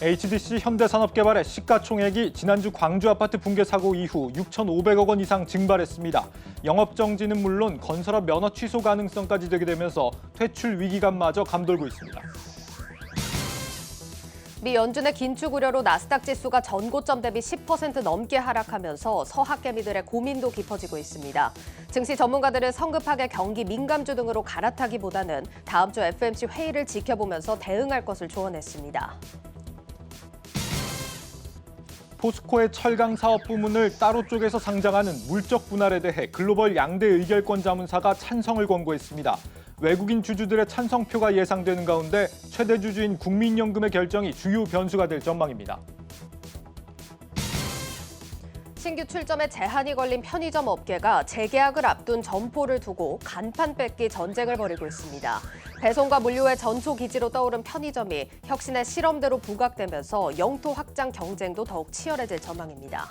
HDC 현대산업개발의 시가총액이 지난주 광주 아파트 붕괴 사고 이후 6,500억 원 이상 증발했습니다. 영업정지는 물론 건설업 면허 취소 가능성까지 되게 되면서 퇴출 위기감마저 감돌고 있습니다. 미 연준의 긴축 우려로 나스닥 지수가 전고점 대비 10% 넘게 하락하면서 서학개미들의 고민도 깊어지고 있습니다. 증시 전문가들은 성급하게 경기 민감주 등으로 갈아타기보다는 다음 주 FOMC 회의를 지켜보면서 대응할 것을 조언했습니다. 포스코의 철강 사업 부문을 따로 쪼개서 상장하는 물적 분할에 대해 글로벌 양대 의결권 자문사가 찬성을 권고했습니다. 외국인 주주들의 찬성표가 예상되는 가운데 최대 주주인 국민연금의 결정이 주요 변수가 될 전망입니다. 신규 출점에 제한이 걸린 편의점 업계가 재계약을 앞둔 점포를 두고 간판 뺏기 전쟁을 벌이고 있습니다. 배송과 물류의 전초 기지로 떠오른 편의점이 혁신의 실험대로 부각되면서 영토 확장 경쟁도 더욱 치열해질 전망입니다.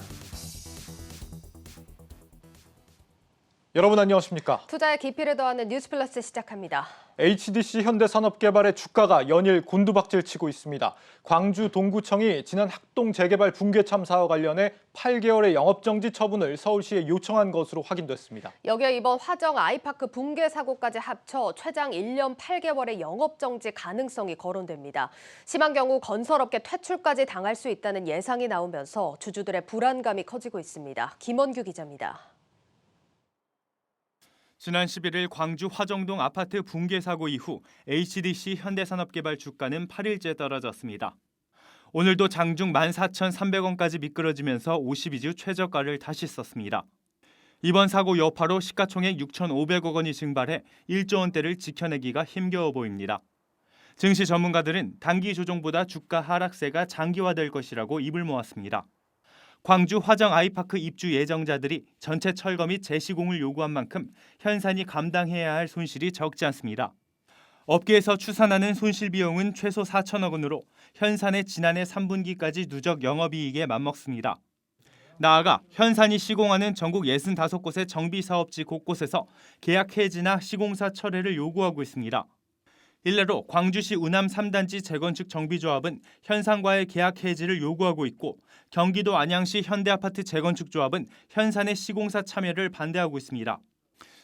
여러분 안녕하십니까? 투자의 깊이를 더하는 뉴스플러스 시작합니다. HDC 현대산업개발의 주가가 연일 곤두박질 치고 있습니다. 광주 동구청이 지난 학동 재개발 붕괴 참사와 관련해 8개월의 영업정지 처분을 서울시에 요청한 것으로 확인됐습니다. 여기에 이번 화정 아이파크 붕괴 사고까지 합쳐 최장 1년 8개월의 영업정지 가능성이 거론됩니다. 심한 경우 건설업계 퇴출까지 당할 수 있다는 예상이 나오면서 주주들의 불안감이 커지고 있습니다. 김원규 기자입니다. 지난 11일 광주 화정동 아파트 붕괴 사고 이후 HDC 현대산업개발 주가는 8일째 떨어졌습니다. 오늘도 장중 14,300원까지 미끄러지면서 52주 최저가를 다시 썼습니다. 이번 사고 여파로 시가총액 6,500억 원이 증발해 1조 원대를 지켜내기가 힘겨워 보입니다. 증시 전문가들은 단기 조정보다 주가 하락세가 장기화될 것이라고 입을 모았습니다. 광주 화정 아이파크 입주 예정자들이 전체 철거 및 재시공을 요구한 만큼 현산이 감당해야 할 손실이 적지 않습니다. 업계에서 추산하는 손실 비용은 최소 4천억 원으로 현산의 지난해 3분기까지 누적 영업이익에 맞먹습니다. 나아가 현산이 시공하는 전국 65곳의 정비사업지 곳곳에서 계약 해지나 시공사 철회를 요구하고 있습니다. 일례로 광주시 우남 3단지 재건축 정비조합은 현산과의 계약 해지를 요구하고 있고 경기도 안양시 현대아파트 재건축조합은 현산의 시공사 참여를 반대하고 있습니다.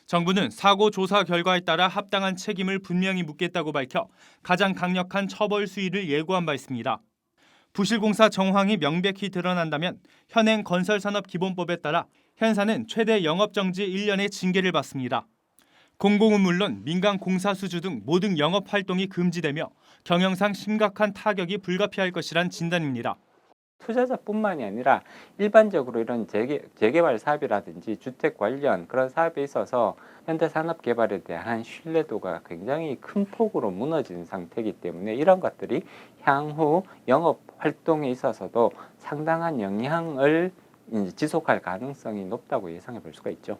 정부는 사고 조사 결과에 따라 합당한 책임을 분명히 묻겠다고 밝혀 가장 강력한 처벌 수위를 예고한 바 있습니다. 부실공사 정황이 명백히 드러난다면 현행 건설산업기본법에 따라 현산은 최대 영업정지 1년의 징계를 받습니다. 공공은 물론 민간 공사 수주 등 모든 영업 활동이 금지되며 경영상 심각한 타격이 불가피할 것이란 진단입니다. 투자자뿐만이 아니라 일반적으로 이런 재개발 사업이라든지 주택 관련 그런 사업에 있어서 현대산업개발에 대한 신뢰도가 굉장히 큰 폭으로 무너진 상태이기 때문에 이런 것들이 향후 영업 활동에 있어서도 상당한 영향을 지속할 가능성이 높다고 예상해 볼 수가 있죠.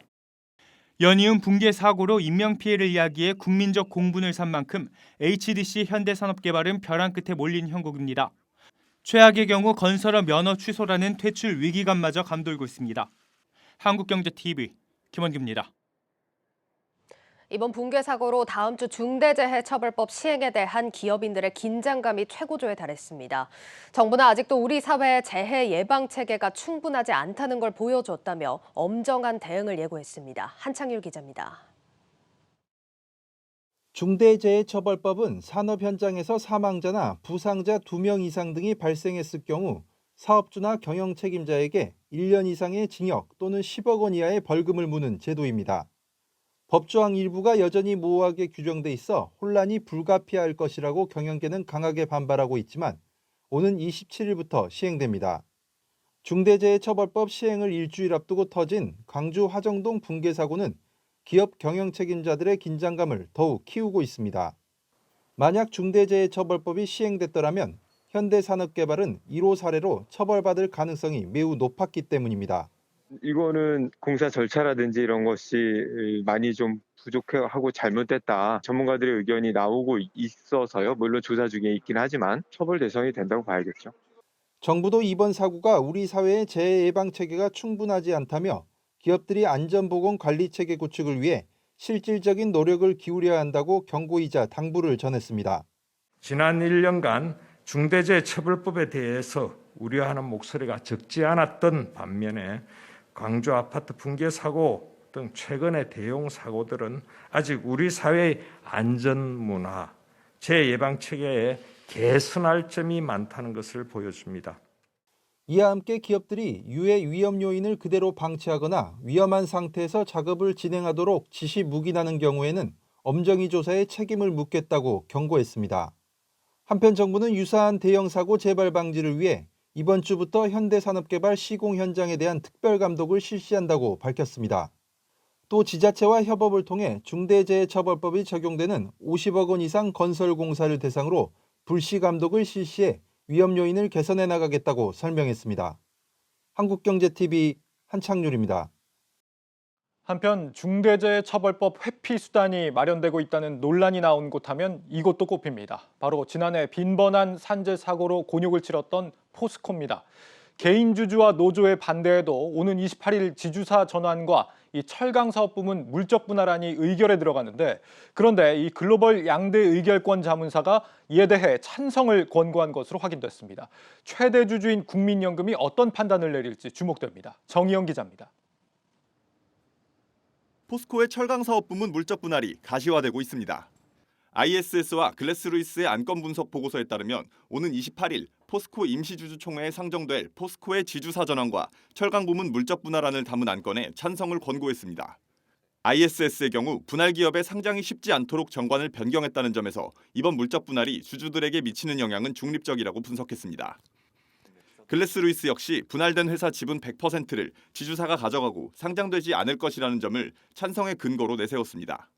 연이은 붕괴 사고로 인명피해를 야기해 국민적 공분을 산 만큼 HDC 현대산업개발은 벼랑 끝에 몰린 형국입니다. 최악의 경우 건설업 면허 취소라는 퇴출 위기감마저 감돌고 있습니다. 한국경제TV 김원규입니다. 이번 붕괴 사고로 다음 주 중대재해처벌법 시행에 대한 기업인들의 긴장감이 최고조에 달했습니다. 정부는 아직도 우리 사회의 재해 예방 체계가 충분하지 않다는 걸 보여줬다며 엄정한 대응을 예고했습니다. 한창율 기자입니다. 중대재해처벌법은 산업 현장에서 사망자나 부상자 2명 이상 등이 발생했을 경우 사업주나 경영 책임자에게 1년 이상의 징역 또는 10억 원 이하의 벌금을 무는 제도입니다. 법조항 일부가 여전히 모호하게 규정돼 있어 혼란이 불가피할 것이라고 경영계는 강하게 반발하고 있지만 오는 27일부터 시행됩니다. 중대재해처벌법 시행을 일주일 앞두고 터진 광주 화정동 붕괴 사고는 기업 경영 책임자들의 긴장감을 더욱 키우고 있습니다. 만약 중대재해처벌법이 시행됐더라면 현대산업개발은 1호 사례로 처벌받을 가능성이 매우 높았기 때문입니다. 이거는 공사 절차라든지 이런 것이 많이 좀 부족하고 잘못됐다. 전문가들의 의견이 나오고 있어서요. 물론 조사 중에 있긴 하지만 처벌 대상이 된다고 봐야겠죠. 정부도 이번 사고가 우리 사회의 재해 예방 체계가 충분하지 않다며 기업들이 안전보건 관리 체계 구축을 위해 실질적인 노력을 기울여야 한다고 경고이자 당부를 전했습니다. 지난 1년간 중대재해처벌법에 대해서 우려하는 목소리가 적지 않았던 반면에 광주 아파트 붕괴 사고 등 최근의 대형 사고들은 아직 우리 사회의 안전 문화, 재해 예방 체계에 개선할 점이 많다는 것을 보여줍니다. 이와 함께 기업들이 유해 위험 요인을 그대로 방치하거나 위험한 상태에서 작업을 진행하도록 지시 묵인하는 경우에는 엄정히 조사에 책임을 묻겠다고 경고했습니다. 한편 정부는 유사한 대형 사고 재발 방지를 위해 이번 주부터 현대산업개발 시공 현장에 대한 특별 감독을 실시한다고 밝혔습니다. 또 지자체와 협업을 통해 중대재해처벌법이 적용되는 50억 원 이상 건설공사를 대상으로 불시 감독을 실시해 위험 요인을 개선해 나가겠다고 설명했습니다. 한국경제TV 한창률입니다. 한편 중대재해처벌법 회피 수단이 마련되고 있다는 논란이 나온 곳 하면 이곳도 꼽힙니다. 바로 지난해 빈번한 산재 사고로 곤욕을 치렀던 포스코입니다. 개인 주주와 노조의 반대에도 오는 28일 지주사 전환과 이 철강 사업 부문 물적 분할안이 의결에 들어가는데, 그런데 이 글로벌 양대 의결권 자문사가 이에 대해 찬성을 권고한 것으로 확인됐습니다. 최대 주주인 국민연금이 어떤 판단을 내릴지 주목됩니다. 정희영 기자입니다. 포스코의 철강 사업 부문 물적 분할이 가시화되고 있습니다. ISS와 글래스루이스의 안건 분석 보고서에 따르면 오는 28일 포스코 임시주주총회에 상정될 포스코의 지주사 전환과 철강 부문 물적 분할안을 담은 안건에 찬성을 권고했습니다. ISS의 경우 분할 기업의 상장이 쉽지 않도록 정관을 변경했다는 점에서 이번 물적 분할이 주주들에게 미치는 영향은 중립적이라고 분석했습니다. 글래스루이스 역시 분할된 회사 지분 100%를 지주사가 가져가고 상장되지 않을 것이라는 점을 찬성의 근거로 내세웠습니다.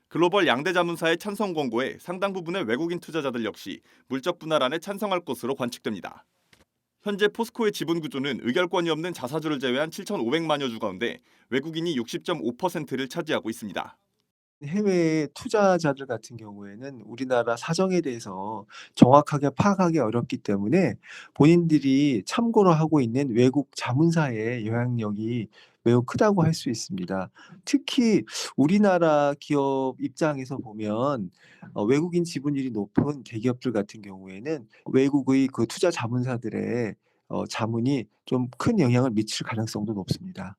글로벌 양대 자문사의 찬성 권고에 상당 부분의 외국인 투자자들 역시 물적 분할안에 찬성할 것으로 관측됩니다. 현재 포스코의 지분 구조는 의결권이 없는 자사주를 제외한 7,500만여 주 가운데 외국인이 60.5%를 차지하고 있습니다. 해외 투자자들 같은 경우에는 우리나라 사정에 대해서 정확하게 파악하기 어렵기 때문에 본인들이 참고로 하고 있는 외국 자문사의 영향력이 매우 크다고 할 수 있습니다. 특히 우리나라 기업 입장에서 보면 외국인 지분율이 높은 대기업들 같은 경우에는 외국의 그 투자 자문사들의 자문이 좀 큰 영향을 미칠 가능성도 높습니다.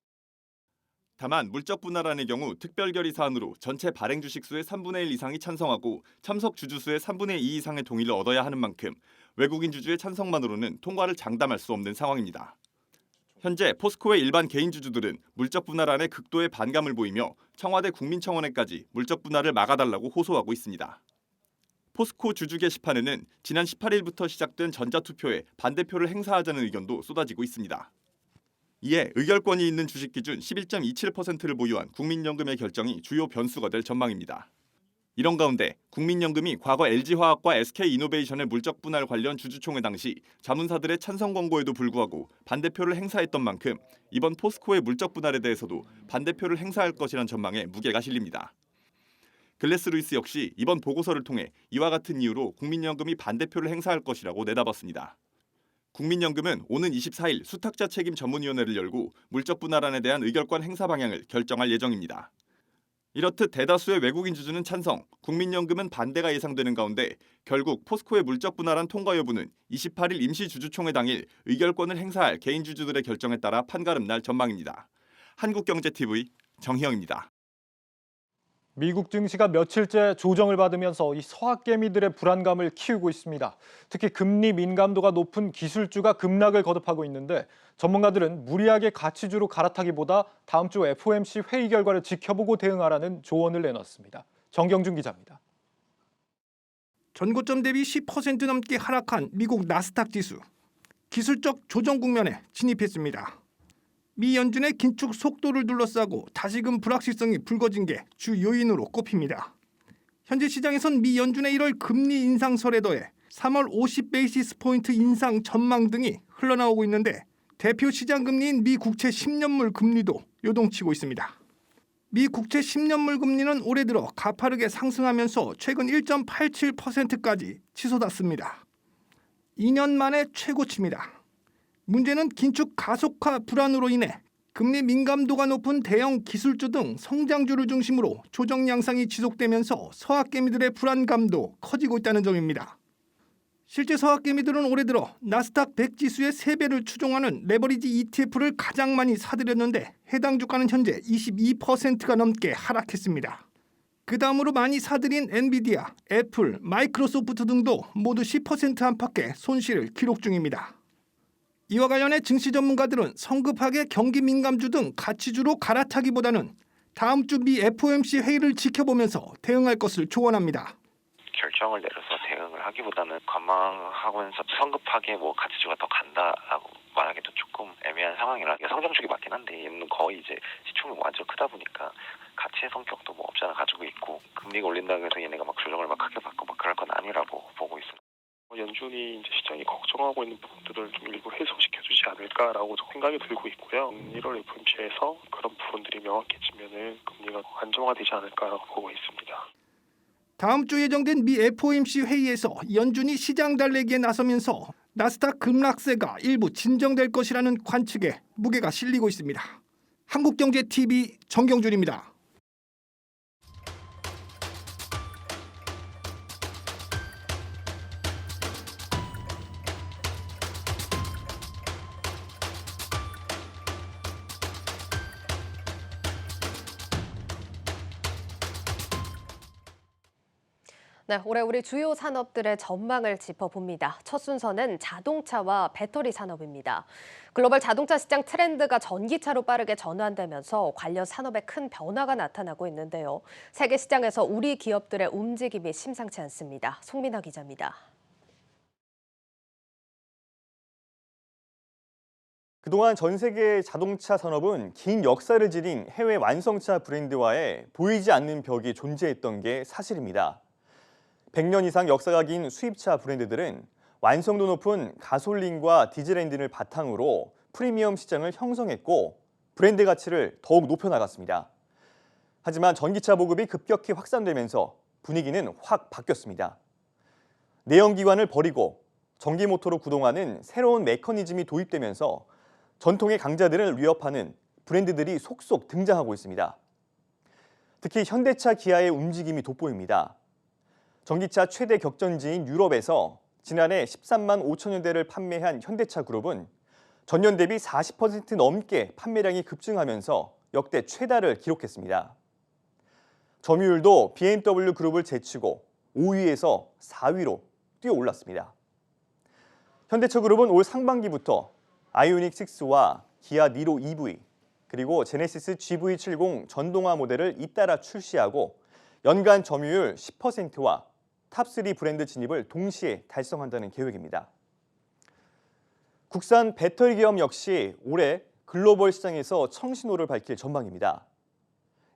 다만 물적 분할안의 경우 특별 결의 사안으로 전체 발행 주식 수의 3분의 1 이상이 찬성하고 참석 주주 수의 3분의 2 이상의 동의를 얻어야 하는 만큼 외국인 주주의 찬성만으로는 통과를 장담할 수 없는 상황입니다. 현재 포스코의 일반 개인 주주들은 물적 분할안에 극도의 반감을 보이며 청와대 국민청원에까지 물적 분할을 막아달라고 호소하고 있습니다. 포스코 주주 게시판에는 지난 18일부터 시작된 전자투표에 반대표를 행사하자는 의견도 쏟아지고 있습니다. 이에 의결권이 있는 주식 기준 11.27%를 보유한 국민연금의 결정이 주요 변수가 될 전망입니다. 이런 가운데 국민연금이 과거 LG화학과 SK이노베이션의 물적 분할 관련 주주총회 당시 자문사들의 찬성 권고에도 불구하고 반대표를 행사했던 만큼 이번 포스코의 물적 분할에 대해서도 반대표를 행사할 것이란 전망에 무게가 실립니다. 글래스루이스 역시 이번 보고서를 통해 이와 같은 이유로 국민연금이 반대표를 행사할 것이라고 내다봤습니다. 국민연금은 오는 24일 수탁자 책임 전문위원회를 열고 물적 분할안에 대한 의결권 행사 방향을 결정할 예정입니다. 이렇듯 대다수의 외국인 주주는 찬성, 국민연금은 반대가 예상되는 가운데 결국 포스코의 물적 분할안 통과 여부는 28일 임시주주총회 당일 의결권을 행사할 개인 주주들의 결정에 따라 판가름 날 전망입니다. 한국경제TV 정희영입니다. 미국 증시가 며칠째 조정을 받으면서 이 서학개미들의 불안감을 키우고 있습니다. 특히 금리 민감도가 높은 기술주가 급락을 거듭하고 있는데, 전문가들은 무리하게 가치주로 갈아타기보다 다음 주 FOMC 회의 결과를 지켜보고 대응하라는 조언을 내놨습니다. 정경준 기자입니다. 전고점 대비 10% 넘게 하락한 미국 나스닥 지수. 기술적 조정 국면에 진입했습니다. 미 연준의 긴축 속도를 둘러싸고 다시금 불확실성이 불거진 게 주 요인으로 꼽힙니다. 현재 시장에선 미 연준의 1월 금리 인상설에 더해 3월 50베이시스 포인트 인상 전망 등이 흘러나오고 있는데, 대표 시장 금리인 미 국채 10년물 금리도 요동치고 있습니다. 미 국채 10년물 금리는 올해 들어 가파르게 상승하면서 최근 1.87%까지 치솟았습니다. 2년 만에 최고치입니다. 문제는 긴축 가속화 불안으로 인해 금리 민감도가 높은 대형 기술주 등 성장주를 중심으로 조정 양상이 지속되면서 서학개미들의 불안감도 커지고 있다는 점입니다. 실제 서학개미들은 올해 들어 나스닥 100 지수의 3배를 추종하는 레버리지 ETF를 가장 많이 사들였는데 해당 주가는 현재 22%가 넘게 하락했습니다. 그 다음으로 많이 사들인 엔비디아, 애플, 마이크로소프트 등도 모두 10% 안팎의 손실을 기록 중입니다. 이와 관련해 증시 전문가들은 성급하게 경기 민감주 등 가치주로 갈아타기보다는 다음 주 미 FOMC 회의를 지켜보면서 대응할 것을 조언합니다. 결정을 내려서 대응을 하기보다는 관망하면서 성급하게 가치주가 더 간다라고 말하기도 조금 애매한 상황이라 성장주기 맞긴 한데 얘는 거의 이제 시총이 완전 크다 보니까 가치의 성격도 없지 않아 가지고 있고 금리가 올린다고 해서 얘네가 조정을 크게 받고 그럴 건 아니라고 보고 있습니다. 연준이 이제 시장이 걱정하고 있는 부분들을 좀 일부 해소시켜주지 않을까라고 생각이 들고 있고요. 1월 FOMC에서 그런 부분들이 명확해지면은 금리가 안정화되지 않을까라고 보고 있습니다. 다음 주 예정된 미 FOMC 회의에서 연준이 시장 달래기에 나서면서 나스닥 급락세가 일부 진정될 것이라는 관측에 무게가 실리고 있습니다. 한국경제TV 정경준입니다. 네, 올해 우리 주요 산업들의 전망을 짚어봅니다. 첫 순서는 자동차와 배터리 산업입니다. 글로벌 자동차 시장 트렌드가 전기차로 빠르게 전환되면서 관련 산업에 큰 변화가 나타나고 있는데요. 세계 시장에서 우리 기업들의 움직임이 심상치 않습니다. 송민아 기자입니다. 그동안 전 세계 자동차 산업은 긴 역사를 지닌 해외 완성차 브랜드와의 보이지 않는 벽이 존재했던 게 사실입니다. 100년 이상 역사가 긴 수입차 브랜드들은 완성도 높은 가솔린과 디젤 엔진을 바탕으로 프리미엄 시장을 형성했고 브랜드 가치를 더욱 높여나갔습니다. 하지만 전기차 보급이 급격히 확산되면서 분위기는 확 바뀌었습니다. 내연기관을 버리고 전기 모터로 구동하는 새로운 메커니즘이 도입되면서 전통의 강자들을 위협하는 브랜드들이 속속 등장하고 있습니다. 특히 현대차, 기아의 움직임이 돋보입니다. 전기차 최대 격전지인 유럽에서 지난해 13만 5천여 대를 판매한 현대차 그룹은 전년 대비 40% 넘게 판매량이 급증하면서 역대 최다를 기록했습니다. 점유율도 BMW 그룹을 제치고 5위에서 4위로 뛰어올랐습니다. 현대차 그룹은 올 상반기부터 아이오닉 6와 기아 니로 EV, 그리고 제네시스 GV70 전동화 모델을 잇따라 출시하고 연간 점유율 10%와 탑3 브랜드 진입을 동시에 달성한다는 계획입니다. 국산 배터리 기업 역시 올해 글로벌 시장에서 청신호를 밝힐 전망입니다.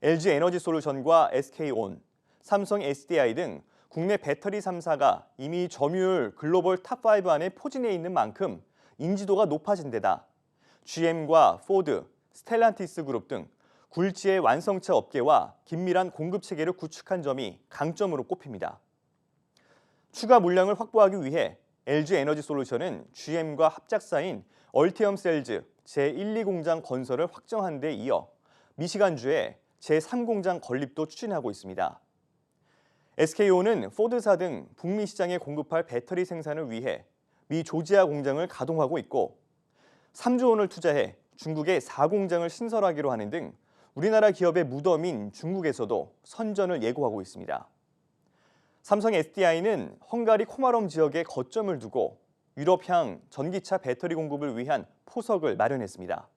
LG 에너지 솔루션과 SK온, 삼성 SDI 등 국내 배터리 3사가 이미 점유율 글로벌 탑5 안에 포진해 있는 만큼 인지도가 높아진 데다 GM과 포드, 스텔란티스 그룹 등 굴지의 완성차 업계와 긴밀한 공급 체계를 구축한 점이 강점으로 꼽힙니다. 추가 물량을 확보하기 위해 LG 에너지 솔루션은 GM과 합작사인 얼티엄 셀즈 제1, 2공장 건설을 확정한 데 이어 미시간주에 제3공장 건립도 추진하고 있습니다. SK온은 포드사 등 북미 시장에 공급할 배터리 생산을 위해 미 조지아 공장을 가동하고 있고 3조 원을 투자해 중국에 4공장을 신설하기로 하는 등 우리나라 기업의 무덤인 중국에서도 선전을 예고하고 있습니다. 삼성 SDI는 헝가리 코마롬 지역에 거점을 두고 유럽향 전기차 배터리 공급을 위한 포석을 마련했습니다.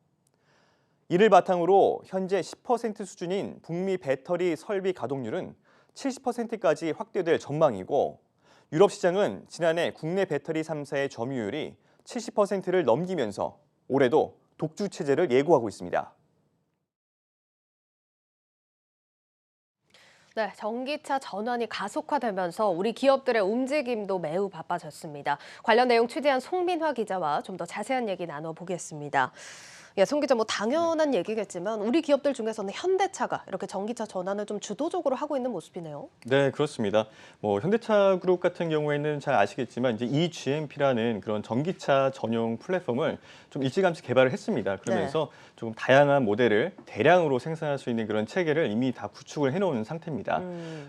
이를 바탕으로 현재 10% 수준인 북미 배터리 설비 가동률은 70%까지 확대될 전망이고 유럽 시장은 지난해 국내 배터리 3사의 점유율이 70%를 넘기면서 올해도 독주 체제를 예고하고 있습니다. 네, 전기차 전환이 가속화되면서 우리 기업들의 움직임도 매우 바빠졌습니다. 관련 내용 취재한 송민화 기자와 좀 더 자세한 얘기 나눠보겠습니다. 예, 송 기자, 뭐 당연한 얘기겠지만 우리 기업들 중에서는 현대차가 이렇게 전기차 전환을 좀 주도적으로 하고 있는 모습이네요. 네, 그렇습니다. 뭐 현대차 그룹 같은 경우에는 잘 아시겠지만 이제 eGMP라는 그런 전기차 전용 플랫폼을 좀 일찌감치 개발을 했습니다. 그러면서 좀 다양한 모델을 대량으로 생산할 수 있는 그런 체계를 이미 다 구축을 해놓은 상태입니다.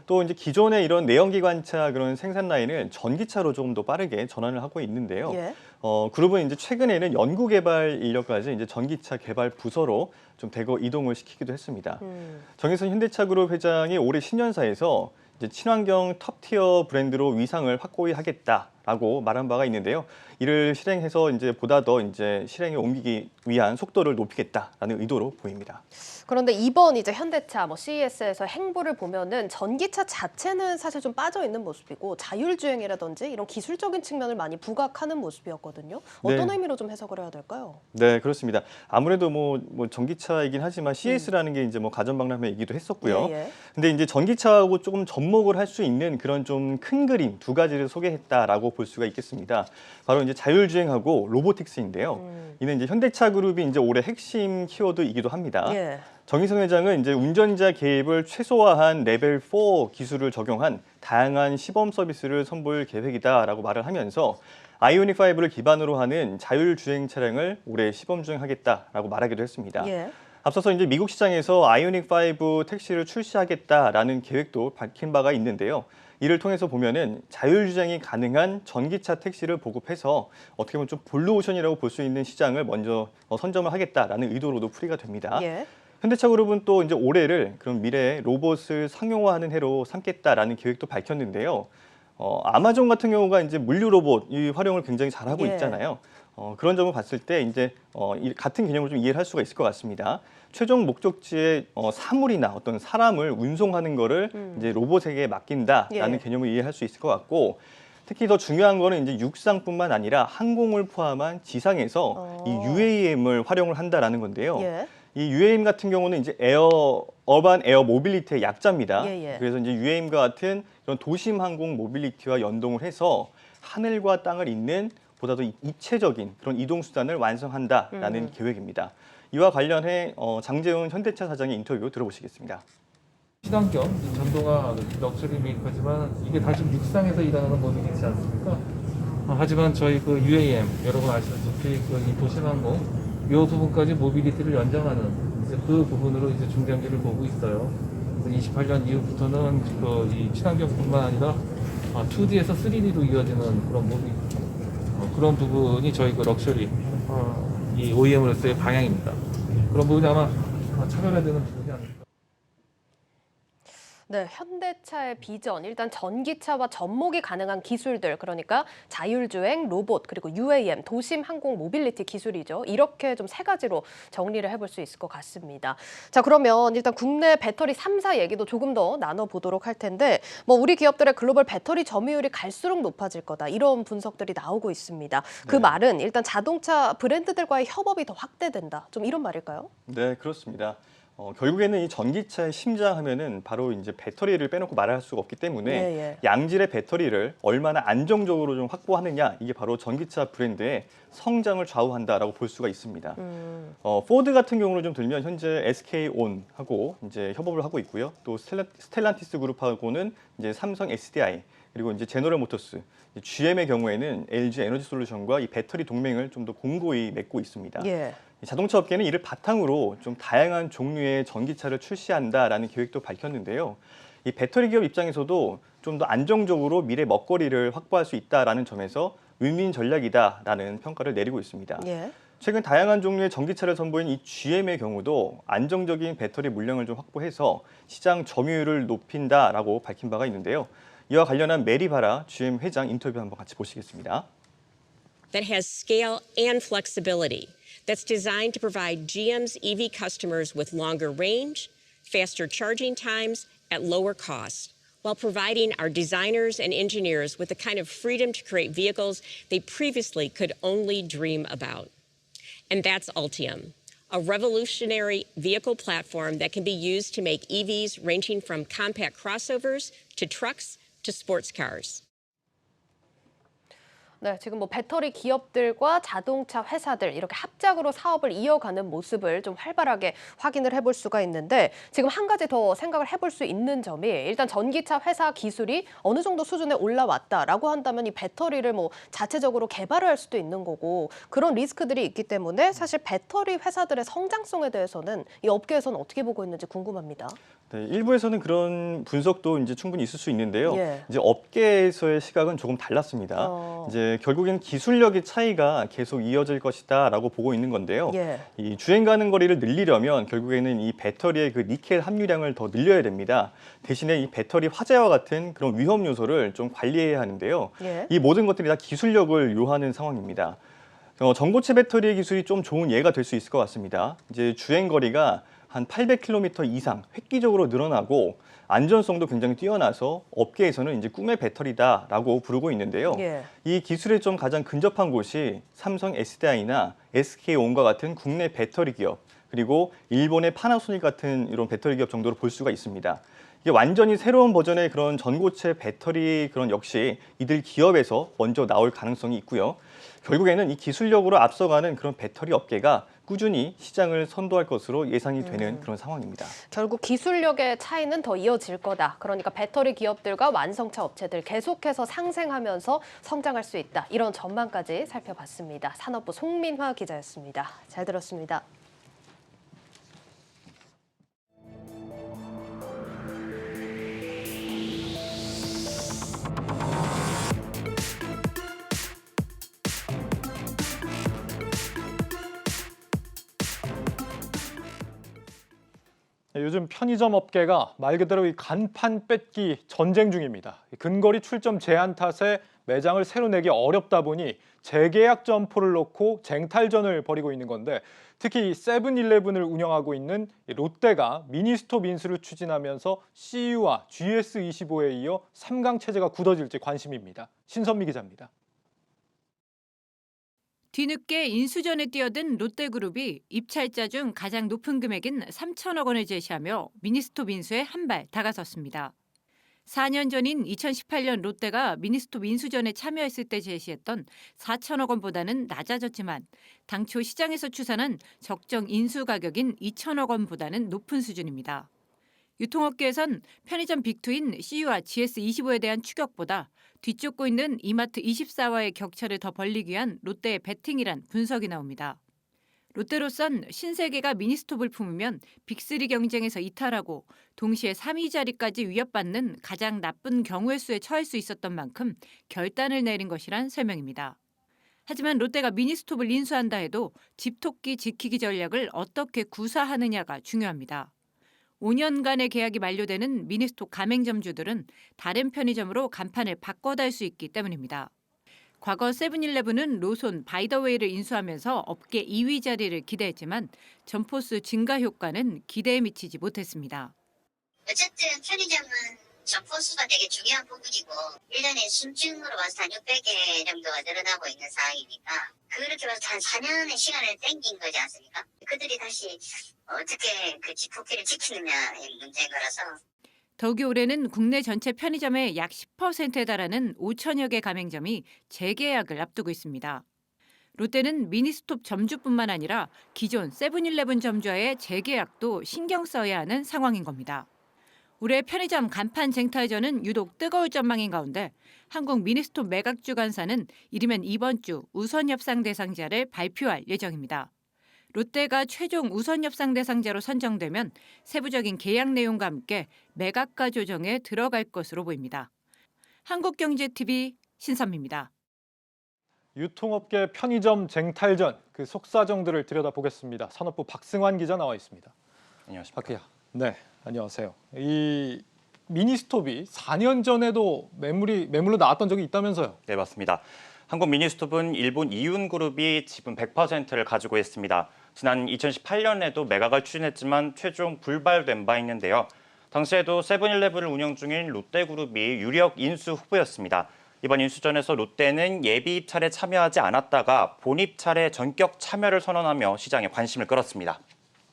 또 이제 기존의 이런 내연기관차 그런 생산 라인을 전기차로 조금 더 빠르게 전환을 하고 있는데요. 예. 그룹은 이제 최근에는 연구개발 인력까지 이제 전기차 개발 부서로 좀 대거 이동을 시키기도 했습니다. 정혜선 현대차그룹 회장이 올해 신년사에서 이제 친환경 톱티어 브랜드로 위상을 확고히 하겠다라고 말한 바가 있는데요. 이를 실행해서 이제 보다 더 이제 실행에 옮기기 위한 속도를 높이겠다라는 의도로 보입니다. 그런데 이번 이제 현대차 뭐 CES에서 행보를 보면은 전기차 자체는 사실 좀 빠져 있는 모습이고 자율주행이라든지 이런 기술적인 측면을 많이 부각하는 모습이었거든요. 어떤 네. 의미로 좀 해석을 해야 될까요? 네, 그렇습니다. 아무래도 뭐 전기차이긴 하지만 CES라는 게 이제 뭐 가전박람회 얘기도 했었고요. 예. 근데 이제 전기차하고 조금 접목을 할 수 있는 그런 좀 큰 그림 두 가지를 소개했다라고 볼 수가 있겠습니다. 바로 이제 자율주행하고 로보틱스인데요. 이는 이제 현대차 그룹이 이제 올해 핵심 키워드이기도 합니다. 예. 정의선 회장은 이제 운전자 개입을 최소화한 레벨 4 기술을 적용한 다양한 시범 서비스를 선보일 계획이다라고 말을 하면서 아이오닉 5를 기반으로 하는 자율주행 차량을 올해 시범 주행하겠다라고 말하기도 했습니다. 예. 앞서서 이제 미국 시장에서 아이오닉 5 택시를 출시하겠다라는 계획도 밝힌 바가 있는데요. 이를 통해서 보면은 자율주행이 가능한 전기차 택시를 보급해서 어떻게 보면 좀 블루오션이라고 볼 수 있는 시장을 먼저 선점을 하겠다라는 의도로도 풀이가 됩니다. 예. 현대차그룹은 또 이제 올해를 그럼 미래의 로봇을 상용화하는 해로 삼겠다라는 계획도 밝혔는데요. 아마존 같은 경우가 이제 물류 로봇 이 활용을 굉장히 잘하고 예. 있잖아요. 그런 점을 봤을 때 이제 같은 개념을 좀 이해를 할 수가 있을 것 같습니다. 최종 목적지에 사물이나 어떤 사람을 운송하는 거를 이제 로봇에게 맡긴다라는 예. 개념을 이해할 수 있을 것 같고 특히 더 중요한 거는 이제 육상뿐만 아니라 항공을 포함한 지상에서 이 UAM을 활용을 한다라는 건데요. 예. 이 UAM 같은 경우는 이제 어반 에어 모빌리티의 약자입니다. 예. 그래서 이제 UAM과 같은 이런 도심 항공 모빌리티와 연동을 해서 하늘과 땅을 잇는 보다 더 입체적인 그런 이동 수단을 완성한다라는 계획입니다. 이와 관련해 장재훈 현대차 사장의 인터뷰 들어보시겠습니다. 친환경 전동화 럭셔리 메이커지만 이게 다 지금 육상에서 일하는 모빌리티 않습니까? 하지만 저희 그 UAM 여러분 아시다시피 이 도심항공 이 부분까지 모빌리티를 연장하는 이제 그 부분으로 이제 중장기를 보고 있어요. 그래서 28년 이후부터는 이 친환경뿐만 아니라 2D에서 3D로 이어지는 그런 모빌리티 그런 부분이 저희 그 럭셔리 이 OEM으로서의 방향입니다. 그런 부분이 아마 차별화되는 부분이 아닐까. 네, 현대차의 비전, 일단 전기차와 접목이 가능한 기술들, 그러니까 자율주행, 로봇, 그리고 UAM, 도심 항공 모빌리티 기술이죠. 이렇게 좀 세 가지로 정리를 해볼 수 있을 것 같습니다. 자, 그러면 일단 국내 배터리 3사 얘기도 조금 더 나눠보도록 할 텐데 뭐 우리 기업들의 글로벌 배터리 점유율이 갈수록 높아질 거다. 이런 분석들이 나오고 있습니다. 그 말은 일단 자동차 브랜드들과의 협업이 더 확대된다. 좀 이런 말일까요? 네, 그렇습니다. 결국에는 이 전기차의 심장 하면은 바로 이제 배터리를 빼놓고 말할 수가 없기 때문에 양질의 배터리를 얼마나 안정적으로 좀 확보하느냐 이게 바로 전기차 브랜드의 성장을 좌우한다라고 볼 수가 있습니다. 포드 같은 경우를 좀 들면 현재 SK온하고 이제 협업을 하고 있고요. 또 스텔란티스 그룹하고는 이제 삼성 SDI 그리고 이제 제너럴 모터스, GM의 경우에는 LG 에너지 솔루션과 이 배터리 동맹을 좀 더 공고히 맺고 있습니다. 자동차 업계는 이를 바탕으로 좀 다양한 종류의 전기차를 출시한다라는 계획도 밝혔는데요. 이 배터리 기업 입장에서도 좀 더 안정적으로 미래 먹거리를 확보할 수 있다라는 점에서 윈윈 전략이다라는 평가를 내리고 있습니다. 최근 다양한 종류의 전기차를 선보인 이 GM의 경우도 안정적인 배터리 물량을 좀 확보해서 시장 점유율을 높인다라고 밝힌 바가 있는데요. 이와 관련한 메리 바라 GM 회장 인터뷰 한번 같이 보시겠습니다. That has scale and flexibility. That's designed to provide GM's EV customers with longer range, faster charging times at lower cost, while providing our designers and engineers with the kind of freedom to create vehicles they previously could only dream about. And that's Ultium, a revolutionary vehicle platform that can be used to make EVs ranging from compact crossovers to trucks to sports cars. 네, 지금 뭐 배터리 기업들과 자동차 회사들 이렇게 합작으로 사업을 이어가는 모습을 좀 활발하게 확인을 해볼 수가 있는데 지금 한 가지 더 생각을 해볼 수 있는 점이 일단 전기차 회사 기술이 어느 정도 수준에 올라왔다라고 한다면 이 배터리를 뭐 자체적으로 개발을 할 수도 있는 거고 그런 리스크들이 있기 때문에 사실 배터리 회사들의 성장성에 대해서는 이 업계에서는 어떻게 보고 있는지 궁금합니다. 네, 일부에서는 그런 분석도 이제 충분히 있을 수 있는데요. 예. 이제 업계에서의 시각은 조금 달랐습니다. 이제 결국엔 기술력의 차이가 계속 이어질 것이다라고 보고 있는 건데요. 예. 이 주행 가능 거리를 늘리려면 결국에는 이 배터리의 그 니켈 함유량을 더 늘려야 됩니다. 대신에 이 배터리 화재와 같은 그런 위험 요소를 좀 관리해야 하는데요. 예. 이 모든 것들이 다 기술력을 요하는 상황입니다. 전고체 배터리의 기술이 좀 좋은 예가 될 수 있을 것 같습니다. 이제 주행 거리가 한 800km 이상 획기적으로 늘어나고 안전성도 굉장히 뛰어나서 업계에서는 이제 꿈의 배터리다라고 부르고 있는데요. 예. 이 기술에 좀 가장 근접한 곳이 삼성 SDI나 SK온과 같은 국내 배터리 기업, 그리고 일본의 파나소닉 같은 이런 배터리 기업 정도로 볼 수가 있습니다. 이게 완전히 새로운 버전의 그런 전고체 배터리 그런 역시 이들 기업에서 먼저 나올 가능성이 있고요. 결국에는 이 기술력으로 앞서가는 그런 배터리 업계가 꾸준히 시장을 선도할 것으로 예상이 되는 그런 상황입니다. 결국 기술력의 차이는 더 이어질 거다. 그러니까 배터리 기업들과 완성차 업체들 계속해서 상생하면서 성장할 수 있다. 이런 전망까지 살펴봤습니다. 산업부 송민화 기자였습니다. 잘 들었습니다. 요즘 편의점 업계가 말 그대로 이 간판 뺏기 전쟁 중입니다. 근거리 출점 제한 탓에 매장을 새로 내기 어렵다 보니 재계약 점포를 놓고 쟁탈전을 벌이고 있는 건데 특히 세븐일레븐을 운영하고 있는 롯데가 미니스톱 인수를 추진하면서 CU와 GS25에 이어 3강 체제가 굳어질지 관심입니다. 신선미 기자입니다. 뒤늦게 인수전에 뛰어든 롯데그룹이 입찰자 중 가장 높은 금액인 3천억 원을 제시하며 미니스톱 인수에 한 발 다가섰습니다. 4년 전인 2018년 롯데가 미니스톱 인수전에 참여했을 때 제시했던 4천억 원보다는 낮아졌지만 당초 시장에서 추산한 적정 인수 가격인 2천억 원보다는 높은 수준입니다. 유통업계에선 편의점 빅2인 CU와 GS25에 대한 추격보다 뒤쫓고 있는 이마트 24와의 격차를 더 벌리기 위한 롯데의 배팅이란 분석이 나옵니다. 롯데로선 신세계가 미니스톱을 품으면 빅3 경쟁에서 이탈하고 동시에 3위 자리까지 위협받는 가장 나쁜 경우의 수에 처할 수 있었던 만큼 결단을 내린 것이란 설명입니다. 하지만 롯데가 미니스톱을 인수한다 해도 집토끼 지키기 전략을 어떻게 구사하느냐가 중요합니다. 5년간의 계약이 만료되는 미니스톱 가맹점주들은 다른 편의점으로 간판을 바꿔 달 수 있기 때문입니다. 과거 세븐일레븐은 로손, 바이더웨이를 인수하면서 업계 2위 자리를 기대했지만 점포수 증가 효과는 기대에 미치지 못했습니다. 어쨌든 편의점은 점포수가 되게 중요한 부분이고 1년에 순증으로 봐서 한 600개 정도가 늘어나고 있는 상황이니까 그렇게 봐서 한 4년의 시간을 땡긴 거지 않습니까? 그들이 다시 어떻게 그 집토끼를 지키느냐의 문제인 거라서. 더욱이 올해는 국내 전체 편의점의 약 10%에 달하는 5천여 개 가맹점이 재계약을 앞두고 있습니다. 롯데는 미니스톱 점주뿐만 아니라 기존 세븐일레븐 점주와의 재계약도 신경 써야 하는 상황인 겁니다. 올해 편의점 간판 쟁탈전은 유독 뜨거울 전망인 가운데 한국 미니스톱 매각주관사는 이르면 이번 주 우선 협상 대상자를 발표할 예정입니다. 롯데가 최종 우선 협상 대상자로 선정되면 세부적인 계약 내용과 함께 매각가 조정에 들어갈 것으로 보입니다. 한국경제TV 신선미입니다. 유통업계 편의점 쟁탈전 그 속사정들을 들여다보겠습니다. 산업부 박승환 기자 나와 있습니다. 안녕하십니까. 박 기자. 네, 안녕하세요. 이 미니스톱이 4년 전에도 매물로 나왔던 적이 있다면서요? 네, 맞습니다. 한국 미니스톱은 일본 이윤그룹이 지분 100%를 가지고 있습니다. 지난 2018년에도 매각을 추진했지만 최종 불발된 바 있는데요. 당시에도 세븐일레븐을 운영 중인 롯데그룹이 유력 인수 후보였습니다. 이번 인수전에서 롯데는 예비 입찰에 참여하지 않았다가 본 입찰에 전격 참여를 선언하며 시장에 관심을 끌었습니다.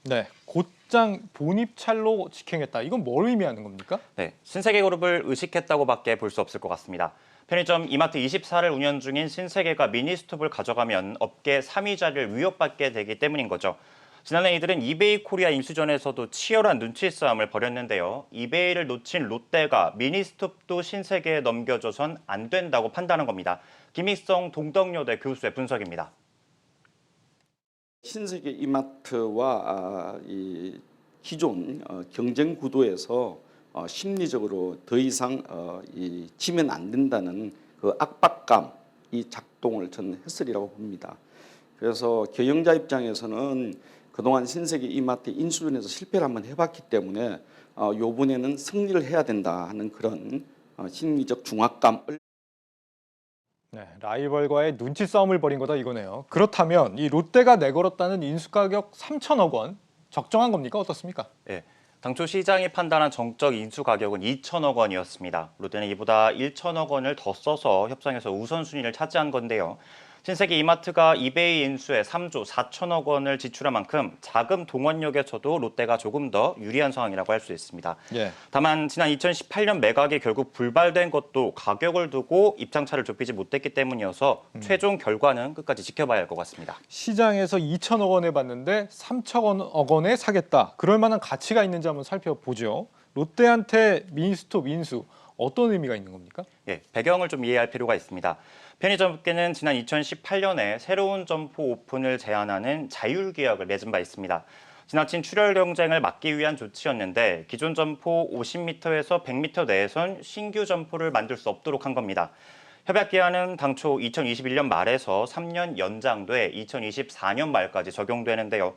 네, 곧장 본입찰로 직행했다. 이건 뭘 의미하는 겁니까? 네, 신세계그룹을 의식했다고밖에 볼 수 없을 것 같습니다. 편의점 이마트 24를 운영 중인 신세계가 미니스톱을 가져가면 업계 3위 자리를 위협받게 되기 때문인 거죠. 지난해 이들은 이베이 코리아 인수전에서도 치열한 눈치 싸움을 벌였는데요. 이베이를 놓친 롯데가 미니스톱도 신세계에 넘겨줘선 안 된다고 판단한 겁니다. 김익성 동덕여대 교수의 분석입니다. 신세계 이마트와 이 기존 경쟁 구도에서 심리적으로 더 이상 지면 안 된다는 그 압박감이 작동을 저는 했으리라고 봅니다. 그래서 경영자 입장에서는 그동안 신세계 이마트 인수전에서 실패를 한번 해봤기 때문에 이번에는 승리를 해야 된다 하는 그런 심리적 중압감을 네, 라이벌과의 눈치 싸움을 벌인 거다 이거네요. 그렇다면 이 롯데가 내걸었다는 인수가격 3천억 원 적정한 겁니까? 어떻습니까? 네, 당초 시장이 판단한 정적 인수 가격은 2천억 원이었습니다. 롯데는 이보다 1천억 원을 더 써서 협상에서 우선순위를 차지한 건데요. 신세계 이마트가 이베이 인수에 3조 4천억 원을 지출한 만큼 자금 동원력에서도 롯데가 조금 더 유리한 상황이라고 할 수 있습니다. 예. 다만 지난 2018년 매각이 결국 불발된 것도 가격을 두고 입장차를 좁히지 못했기 때문이어서 최종 결과는 끝까지 지켜봐야 할 것 같습니다. 시장에서 2천억 원에 봤는데 3천억 원에 사겠다. 그럴 만한 가치가 있는지 한번 살펴보죠. 롯데한테 미니스톱 인수 어떤 의미가 있는 겁니까? 예, 배경을 좀 이해할 필요가 있습니다. 편의점업계는 지난 2018년에 새로운 점포 오픈을 제한하는 자율계약을 맺은 바 있습니다. 지나친 출혈 경쟁을 막기 위한 조치였는데 기존 점포 50m에서 100m 내에선 신규 점포를 만들 수 없도록 한 겁니다. 협약 기한은 당초 2021년 말에서 3년 연장돼 2024년 말까지 적용되는데요.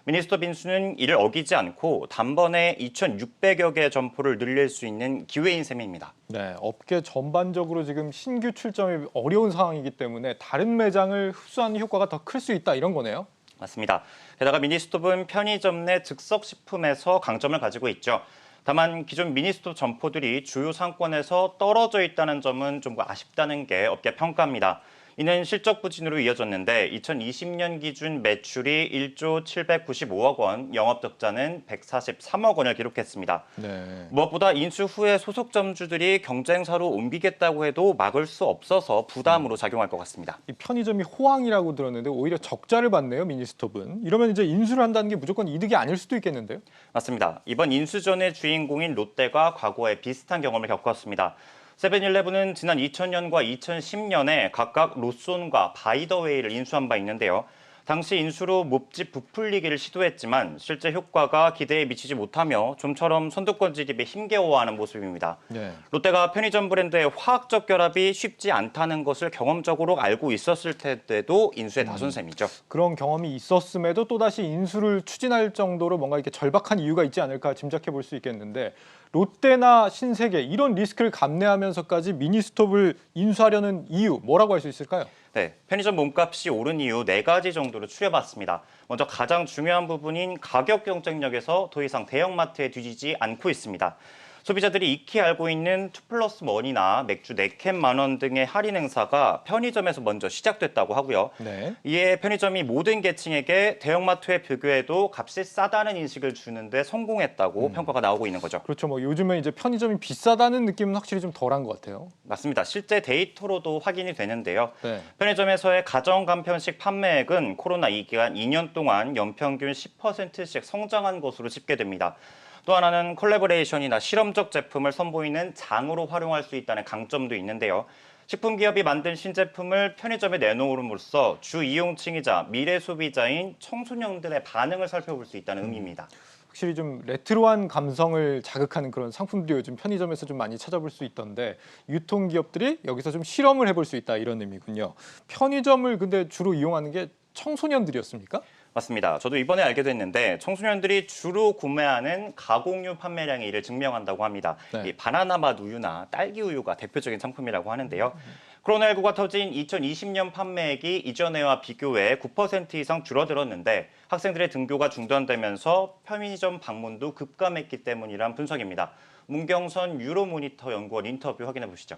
미니스톱 인수는 이를 어기지 않고 단번에 2,600여 개 점포를 늘릴 수 있는 기회인 셈입니다. 네, 업계 전반적으로 지금 신규 출점이 어려운 상황이기 때문에 다른 매장을 흡수하는 효과가 더 클 수 있다 이런 거네요. 맞습니다. 게다가 미니스톱은 편의점 내 즉석식품에서 강점을 가지고 있죠. 다만 기존 미니스톱 점포들이 주요 상권에서 떨어져 있다는 점은 좀 아쉽다는 게 업계 평가입니다. 이는 실적 부진으로 이어졌는데 2020년 기준 매출이 1조 795억 원, 영업 적자는 143억 원을 기록했습니다. 네. 무엇보다 인수 후에 소속점주들이 경쟁사로 옮기겠다고 해도 막을 수 없어서 부담으로 작용할 것 같습니다. 이 편의점이 호황이라고 들었는데 오히려 적자를 봤네요, 미니스톱은. 이러면 이제 인수를 한다는 게 무조건 이득이 아닐 수도 있겠는데요? 맞습니다. 이번 인수전의 주인공인 롯데가 과거에 비슷한 경험을 겪었습니다. 세븐일레븐은 지난 2000년과 2010년에 각각 로손과 바이더웨이를 인수한 바 있는데요. 당시 인수로 몹시 부풀리기를 시도했지만 실제 효과가 기대에 미치지 못하며 좀처럼 선두권 진입에 힘겨워하는 모습입니다. 네. 롯데가 편의점 브랜드의 화학적 결합이 쉽지 않다는 것을 경험적으로 알고 있었을 텐데도 인수에 나선 셈이죠. 그런 경험이 있었음에도 또다시 인수를 추진할 정도로 뭔가 이렇게 절박한 이유가 있지 않을까 짐작해 볼 수 있겠는데 롯데나 신세계 이런 리스크를 감내하면서까지 미니스톱을 인수하려는 이유 뭐라고 할 수 있을까요? 네, 편의점 몸값이 오른 이유 4가지 정도로 추려봤습니다. 먼저 가장 중요한 부분인 가격 경쟁력에서 더 이상 대형마트에 뒤지지 않고 있습니다. 소비자들이 익히 알고 있는 2+1이나 맥주 4캔 10,000원 등의 할인 행사가 편의점에서 먼저 시작됐다고 하고요. 네. 이에 편의점이 모든 계층에게 대형마트에 비교해도 값이 싸다는 인식을 주는데 성공했다고 평가가 나오고 있는 거죠. 그렇죠. 뭐 요즘에 이제 편의점이 비싸다는 느낌은 확실히 좀 덜한 것 같아요. 맞습니다. 실제 데이터로도 확인이 되는데요. 네. 편의점에서의 가정 간편식 판매액은 코로나 기간 2년 동안 연평균 10%씩 성장한 것으로 집계됩니다. 또 하나는 콜래보레이션이나 실험적 제품을 선보이는 장으로 활용할 수 있다는 강점도 있는데요. 식품기업이 만든 신제품을 편의점에 내놓음으로써 주 이용층이자 미래 소비자인 청소년들의 반응을 살펴볼 수 있다는 의미입니다. 확실히 좀 레트로한 감성을 자극하는 그런 상품들이 요즘 편의점에서 좀 많이 찾아볼 수 있던데 유통기업들이 여기서 좀 실험을 해볼 수 있다 이런 의미군요. 편의점을 근데 주로 이용하는 게 청소년들이었습니까? 맞습니다. 저도 이번에 알게 됐는데 청소년들이 주로 구매하는 가공유 판매량이 이를 증명한다고 합니다. 네. 이 바나나 맛 우유나 딸기 우유가 대표적인 상품이라고 하는데요. 코로나19가 터진 2020년 판매액이 이전해와 비교해 9% 이상 줄어들었는데 학생들의 등교가 중단되면서 편의점 방문도 급감했기 때문이란 분석입니다. 문경선 유로모니터 연구원 인터뷰 확인해 보시죠.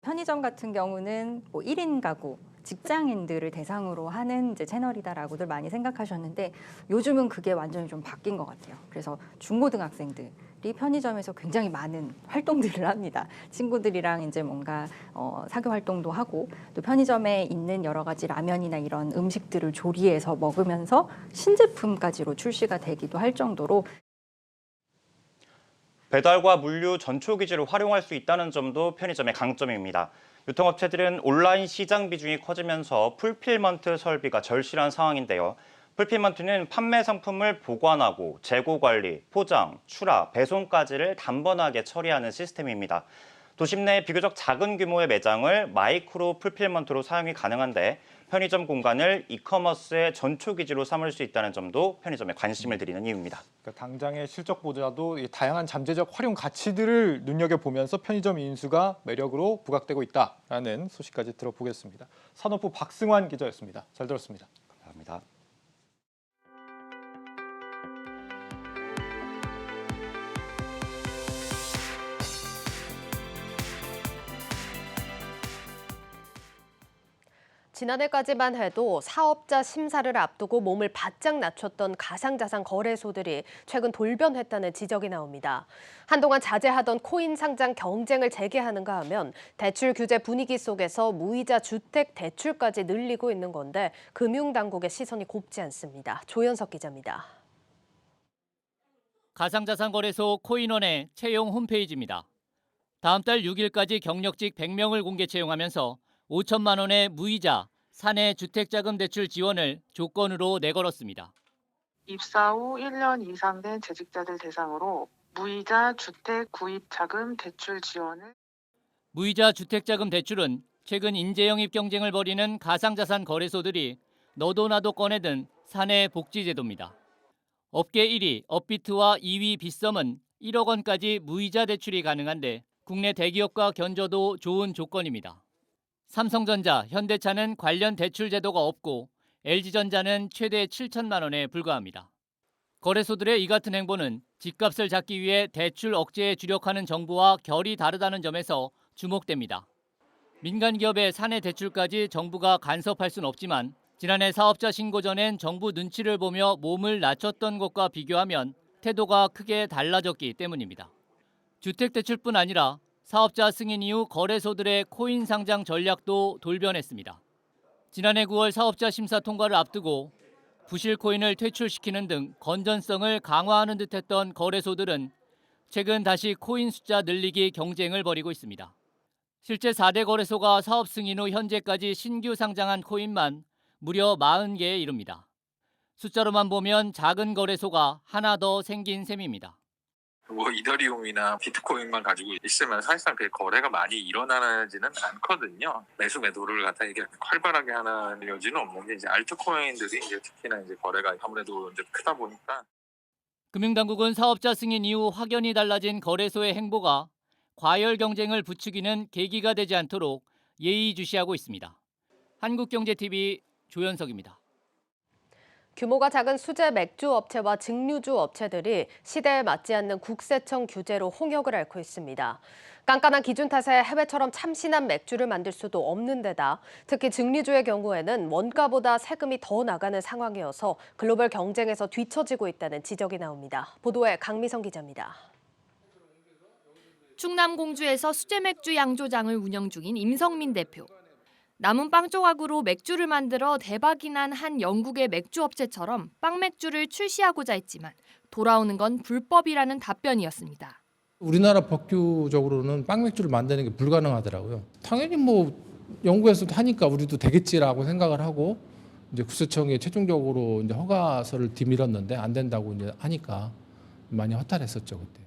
편의점 같은 경우는 뭐 1인 가구, 직장인들을 대상으로 하는 이제 채널이다라고들 많이 생각하셨는데 요즘은 그게 완전히 좀 바뀐 것 같아요. 그래서 중고등학생들이 편의점에서 굉장히 많은 활동들을 합니다. 친구들이랑 이제 뭔가 사교 활동도 하고 또 편의점에 있는 여러 가지 라면이나 이런 음식들을 조리해서 먹으면서 신제품까지로 출시가 되기도 할 정도로 배달과 물류 전초 기지를 활용할 수 있다는 점도 편의점의 강점입니다. 유통업체들은 온라인 시장 비중이 커지면서 풀필먼트 설비가 절실한 상황인데요. 풀필먼트는 판매 상품을 보관하고 재고 관리, 포장, 출하, 배송까지를 단번하게 처리하는 시스템입니다. 도심 내 비교적 작은 규모의 매장을 마이크로 풀필먼트로 사용이 가능한데 편의점 공간을 이커머스의 전초 기지로 삼을 수 있다는 점도 편의점에 관심을 드리는 이유입니다. 그러니까 당장의 실적보다도 이 다양한 잠재적 활용 가치들을 눈여겨보면서 편의점 인수가 매력으로 부각되고 있다라는 소식까지 들어보겠습니다. 산업부 박승환 기자였습니다. 잘 들었습니다. 감사합니다. 지난해까지만 해도 사업자 심사를 앞두고 몸을 바짝 낮췄던 가상자산 거래소들이 최근 돌변했다는 지적이 나옵니다. 한동안 자제하던 코인 상장 경쟁을 재개하는가 하면 대출 규제 분위기 속에서 무이자 주택 대출까지 늘리고 있는 건데 금융당국의 시선이 곱지 않습니다. 조현석 기자입니다. 가상자산 거래소 코인원의 채용 홈페이지입니다. 다음 달 6일까지 경력직 100명을 공개 채용하면서 5천만 원의 무이자 사내 주택자금 대출 지원을 조건으로 내걸었습니다. 입사 후 1년 이상 된 재직자들 대상으로 무이자 주택 구입 자금 대출 지원을 무이자 주택자금 대출은 최근 인재영입 경쟁을 벌이는 가상자산 거래소들이 너도 나도 꺼내든 사내 복지 제도입니다. 업계 1위 업비트와 2위 빗썸은 1억 원까지 무이자 대출이 가능한데 국내 대기업과 견줘도 좋은 조건입니다. 삼성전자, 현대차는 관련 대출 제도가 없고 LG전자는 최대 7천만 원에 불과합니다. 거래소들의 이 같은 행보는 집값을 잡기 위해 대출 억제에 주력하는 정부와 결이 다르다는 점에서 주목됩니다. 민간 기업의 사내 대출까지 정부가 간섭할 순 없지만 지난해 사업자 신고 전엔 정부 눈치를 보며 몸을 낮췄던 것과 비교하면 태도가 크게 달라졌기 때문입니다. 주택대출뿐 아니라 사업자 승인 이후 거래소들의 코인 상장 전략도 돌변했습니다. 지난해 9월 사업자 심사 통과를 앞두고 부실 코인을 퇴출시키는 등 건전성을 강화하는 듯했던 거래소들은 최근 다시 코인 숫자 늘리기 경쟁을 벌이고 있습니다. 실제 4대 거래소가 사업 승인 후 현재까지 신규 상장한 코인만 무려 40개에 이릅니다. 숫자로만 보면 작은 거래소가 하나 더 생긴 셈입니다. 이더리움이나 비트코인만 가지고 있으면 사실상 그 거래가 많이 일어나지는 않거든요. 매수 매도를 갖다 이게 활발하게 하는 여지는 없는데 이제 알트코인들이 이제 특히나 이제 거래가 아무래도 이제 크다 보니까 금융당국은 사업자 승인 이후 확연히 달라진 거래소의 행보가 과열 경쟁을 부추기는 계기가 되지 않도록 예의주시하고 있습니다. 한국경제TV 조현석입니다. 규모가 작은 수제 맥주 업체와 증류주 업체들이 시대에 맞지 않는 국세청 규제로 홍역을 앓고 있습니다. 깐깐한 기준 탓에 해외처럼 참신한 맥주를 만들 수도 없는 데다 특히 증류주의 경우에는 원가보다 세금이 더 나가는 상황이어서 글로벌 경쟁에서 뒤처지고 있다는 지적이 나옵니다. 보도에 강미성 기자입니다. 충남 공주에서 수제 맥주 양조장을 운영 중인 임성민 대표. 남은 빵 조각으로 맥주를 만들어 대박이 난 한 영국의 맥주 업체처럼 빵 맥주를 출시하고자 했지만 돌아오는 건 불법이라는 답변이었습니다. 우리나라 법규적으로는 빵 맥주를 만드는 게 불가능하더라고요. 당연히 뭐 영국에서도 하니까 우리도 되겠지라고 생각을 하고 이제 국세청에 최종적으로 이제 허가서를 뒤밀었는데 안 된다고 이제 하니까 많이 허탈했었죠 그때.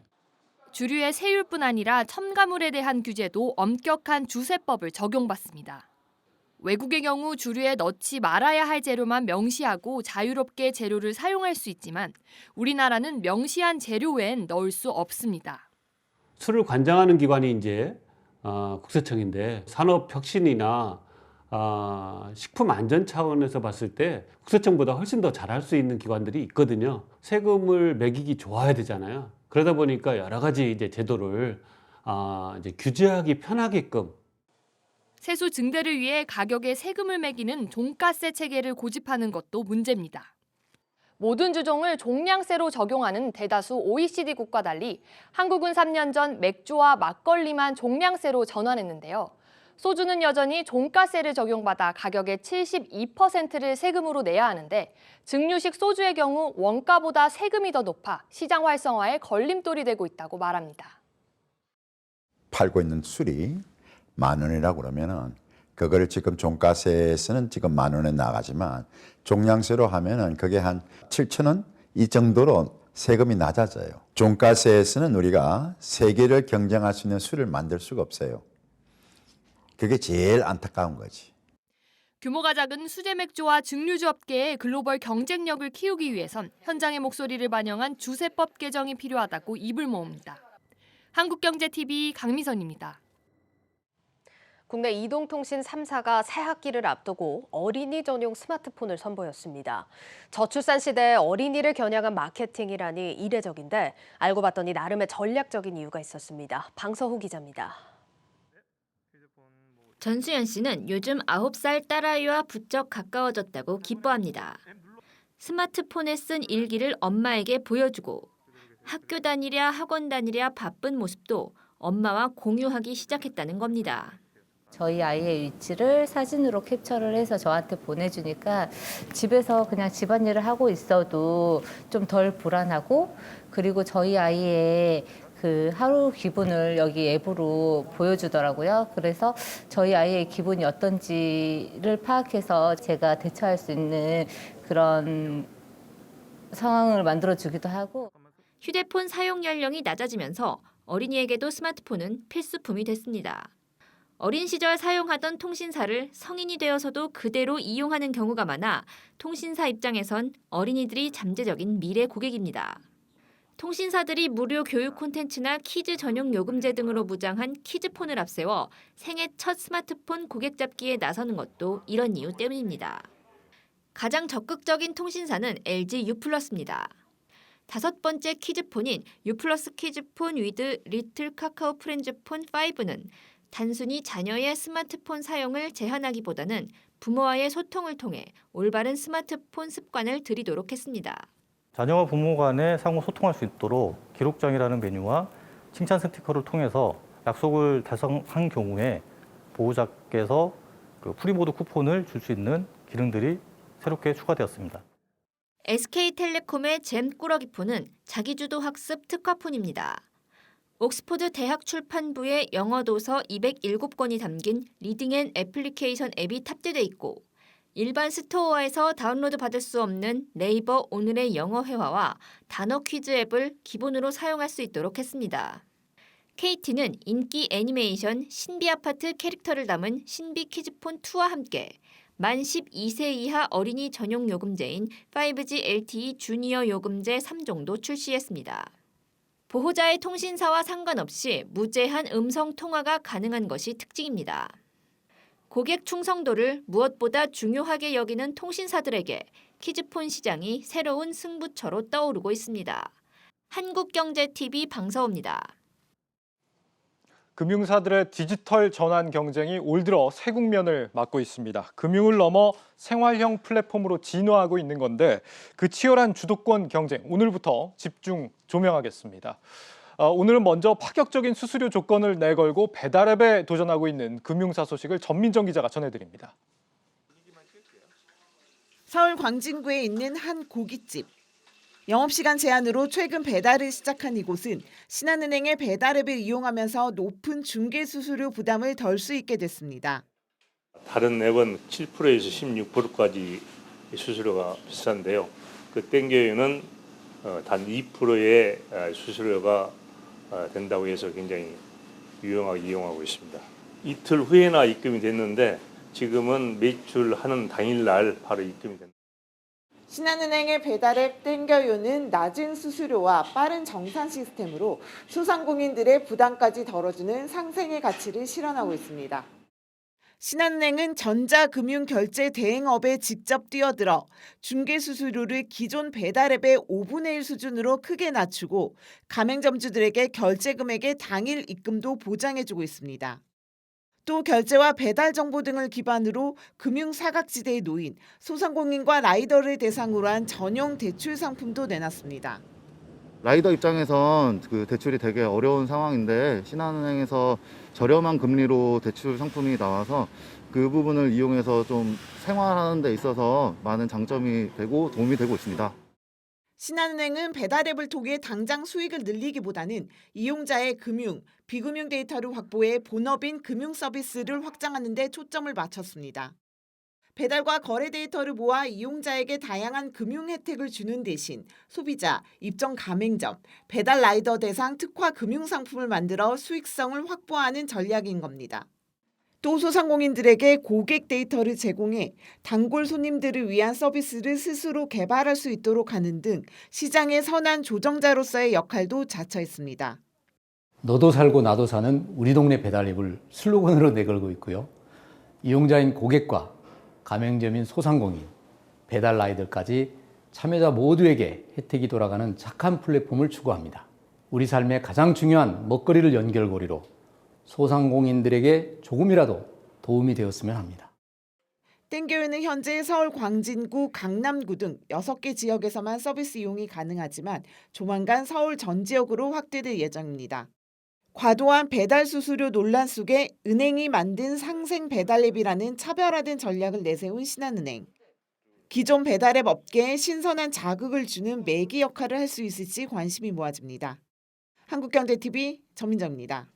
주류의 세율뿐 아니라 첨가물에 대한 규제도 엄격한 주세법을 적용받습니다. 외국의 경우 주류에 넣지 말아야 할 재료만 명시하고 자유롭게 재료를 사용할 수 있지만 우리나라는 명시한 재료 외엔 넣을 수 없습니다. 술을 관장하는 기관이 이제 국세청인데 산업혁신이나 식품 안전 차원에서 봤을 때 국세청보다 훨씬 더 잘할 수 있는 기관들이 있거든요. 세금을 매기기 좋아야 되잖아요. 그러다 보니까 여러 가지 이제 제도를 이제 규제하기 편하게끔. 세수 증대를 위해 가격에 세금을 매기는 종가세 체계를 고집하는 것도 문제입니다. 모든 주종을 종량세로 적용하는 대다수 OECD 국과 달리 한국은 3년 전 맥주와 막걸리만 종량세로 전환했는데요. 소주는 여전히 종가세를 적용받아 가격의 72%를 세금으로 내야 하는데 증류식 소주의 경우 원가보다 세금이 더 높아 시장 활성화에 걸림돌이 되고 있다고 말합니다. 팔고 있는 술이 10,000원이라고 그러면은 그거를 지금 종가세에서는 지금 10,000원에 나가지만 종량세로 하면은 그게 한 7,000원 이 정도로 세금이 낮아져요. 종가세에서는 우리가 세계를 경쟁할 수 있는 술을 만들 수가 없어요. 그게 제일 안타까운 거지. 규모가 작은 수제 맥주와 증류주 업계의 글로벌 경쟁력을 키우기 위해선 현장의 목소리를 반영한 주세법 개정이 필요하다고 입을 모읍니다. 한국경제TV 강미선입니다. 국내 이동통신 3사가 새 학기를 앞두고 어린이 전용 스마트폰을 선보였습니다. 저출산 시대에 어린이를 겨냥한 마케팅이라니 이례적인데 알고 봤더니 나름의 전략적인 이유가 있었습니다. 방서후 기자입니다. 전수연 씨는 요즘 9살 딸아이와 부쩍 가까워졌다고 기뻐합니다. 스마트폰에 쓴 일기를 엄마에게 보여주고 학교 다니랴 학원 다니랴 바쁜 모습도 엄마와 공유하기 시작했다는 겁니다. 저희 아이의 위치를 사진으로 캡처를 해서 저한테 보내주니까 집에서 그냥 집안일을 하고 있어도 좀 덜 불안하고 그리고 저희 아이의 그 하루 기분을 여기 앱으로 보여주더라고요. 그래서 저희 아이의 기분이 어떤지를 파악해서 제가 대처할 수 있는 그런 상황을 만들어주기도 하고. 휴대폰 사용 연령이 낮아지면서 어린이에게도 스마트폰은 필수품이 됐습니다. 어린 시절 사용하던 통신사를 성인이 되어서도 그대로 이용하는 경우가 많아 통신사 입장에선 어린이들이 잠재적인 미래 고객입니다. 통신사들이 무료 교육 콘텐츠나 키즈 전용 요금제 등으로 무장한 키즈폰을 앞세워 생애 첫 스마트폰 고객 잡기에 나서는 것도 이런 이유 때문입니다. 가장 적극적인 통신사는 LG U+입니다. 5번째 키즈폰인 U+ 키즈폰 위드 리틀 카카오 프렌즈폰 5는 단순히 자녀의 스마트폰 사용을 제한하기보다는 부모와의 소통을 통해 올바른 스마트폰 습관을 들이도록 했습니다. 자녀와 부모 간에 상호 소통할 수 있도록 기록장이라는 메뉴와 칭찬 스티커를 통해서 약속을 달성한 경우에 보호자께서 그 프리모드 쿠폰을 줄 수 있는 기능들이 새롭게 추가되었습니다. SK텔레콤의 잼 꾸러기폰은 자기주도 학습 특화폰입니다. 옥스포드 대학 출판부의 영어 도서 207권이 담긴 리딩 앤 애플리케이션 앱이 탑재돼 있고 일반 스토어에서 다운로드 받을 수 없는 네이버 오늘의 영어 회화와 단어 퀴즈 앱을 기본으로 사용할 수 있도록 했습니다. KT는 인기 애니메이션 신비 아파트 캐릭터를 담은 신비 키즈폰 2와 함께 만 12세 이하 어린이 전용 요금제인 5G LTE 주니어 요금제 3종도 출시했습니다. 보호자의 통신사와 상관없이 무제한 음성 통화가 가능한 것이 특징입니다. 고객 충성도를 무엇보다 중요하게 여기는 통신사들에게 키즈폰 시장이 새로운 승부처로 떠오르고 있습니다. 한국경제TV 방서호입니다. 금융사들의 디지털 전환 경쟁이 올 들어 새 국면을 맞고 있습니다. 금융을 넘어 생활형 플랫폼으로 진화하고 있는 건데 그 치열한 주도권 경쟁 오늘부터 집중 조명하겠습니다. 오늘은 먼저 파격적인 수수료 조건을 내걸고 배달앱에 도전하고 있는 금융사 소식을 전민정 기자가 전해드립니다. 서울 광진구에 있는 한 고깃집. 영업시간 제한으로 최근 배달을 시작한 이곳은 신한은행의 배달앱을 이용하면서 높은 중개수수료 부담을 덜 수 있게 됐습니다. 다른 앱은 7%에서 16%까지 수수료가 비싼데요. 그 땡겨유는 단 2%의 수수료가 된다고 해서 굉장히 유용하게 이용하고 있습니다. 이틀 후에나 입금이 됐는데 지금은 매출하는 당일날 바로 입금이 됩니다. 신한은행의 배달앱 땡겨요는 낮은 수수료와 빠른 정산 시스템으로 소상공인들의 부담까지 덜어주는 상생의 가치를 실현하고 있습니다. 신한은행은 전자금융결제 대행업에 직접 뛰어들어 중개수수료를 기존 배달앱의 5분의 1 수준으로 크게 낮추고 가맹점주들에게 결제 금액의 당일 입금도 보장해주고 있습니다. 또 결제와 배달 정보 등을 기반으로 금융 사각지대에 놓인 소상공인과 라이더를 대상으로 한 전용 대출 상품도 내놨습니다. 라이더 입장에선 그 대출이 되게 어려운 상황인데 신한은행에서 저렴한 금리로 대출 상품이 나와서 그 부분을 이용해서 좀 생활하는 데 있어서 많은 장점이 되고 도움이 되고 있습니다. 신한은행은 배달앱을 통해 당장 수익을 늘리기보다는 이용자의 금융, 비금융 데이터를 확보해 본업인 금융 서비스를 확장하는 데 초점을 맞췄습니다. 배달과 거래 데이터를 모아 이용자에게 다양한 금융 혜택을 주는 대신 소비자, 입점 가맹점, 배달 라이더 대상 특화 금융 상품을 만들어 수익성을 확보하는 전략인 겁니다. 또 소상공인들에게 고객 데이터를 제공해 단골 손님들을 위한 서비스를 스스로 개발할 수 있도록 하는 등 시장의 선한 조정자로서의 역할도 자처했습니다. 너도 살고 나도 사는 우리 동네 배달앱을 슬로건으로 내걸고 있고요. 이용자인 고객과 가맹점인 소상공인, 배달 라이더까지 참여자 모두에게 혜택이 돌아가는 착한 플랫폼을 추구합니다. 우리 삶의 가장 중요한 먹거리를 연결고리로 소상공인들에게 조금이라도 도움이 되었으면 합니다. 땡겨요는 현재 서울 광진구, 강남구 등 6개 지역에서만 서비스 이용이 가능하지만 조만간 서울 전 지역으로 확대될 예정입니다. 과도한 배달 수수료 논란 속에 은행이 만든 상생 배달앱이라는 차별화된 전략을 내세운 신한은행. 기존 배달앱 업계에 신선한 자극을 주는 매기 역할을 할 수 있을지 관심이 모아집니다. 한국경제TV 전민정입니다.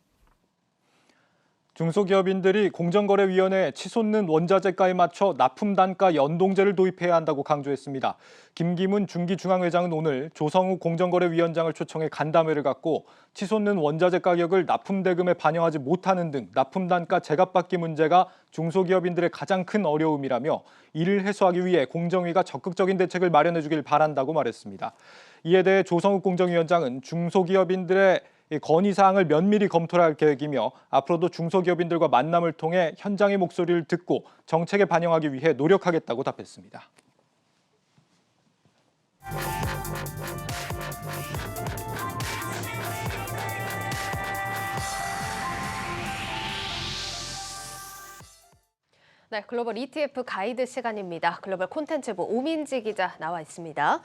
중소기업인들이 공정거래위원회에 치솟는 원자재가에 맞춰 납품단가 연동제를 도입해야 한다고 강조했습니다. 김기문 중기중앙회장은 오늘 조성욱 공정거래위원장을 초청해 간담회를 갖고 치솟는 원자재 가격을 납품대금에 반영하지 못하는 등 납품단가 제값받기 문제가 중소기업인들의 가장 큰 어려움이라며 이를 해소하기 위해 공정위가 적극적인 대책을 마련해 주길 바란다고 말했습니다. 이에 대해 조성욱 공정위원장은 중소기업인들의 건의사항을 면밀히 검토할 계획이며 앞으로도 중소기업인들과 만남을 통해 현장의 목소리를 듣고 정책에 반영하기 위해 노력하겠다고 답했습니다. 네, 글로벌 ETF 가이드 시간입니다. 글로벌 콘텐츠부 오민지 기자 나와 있습니다.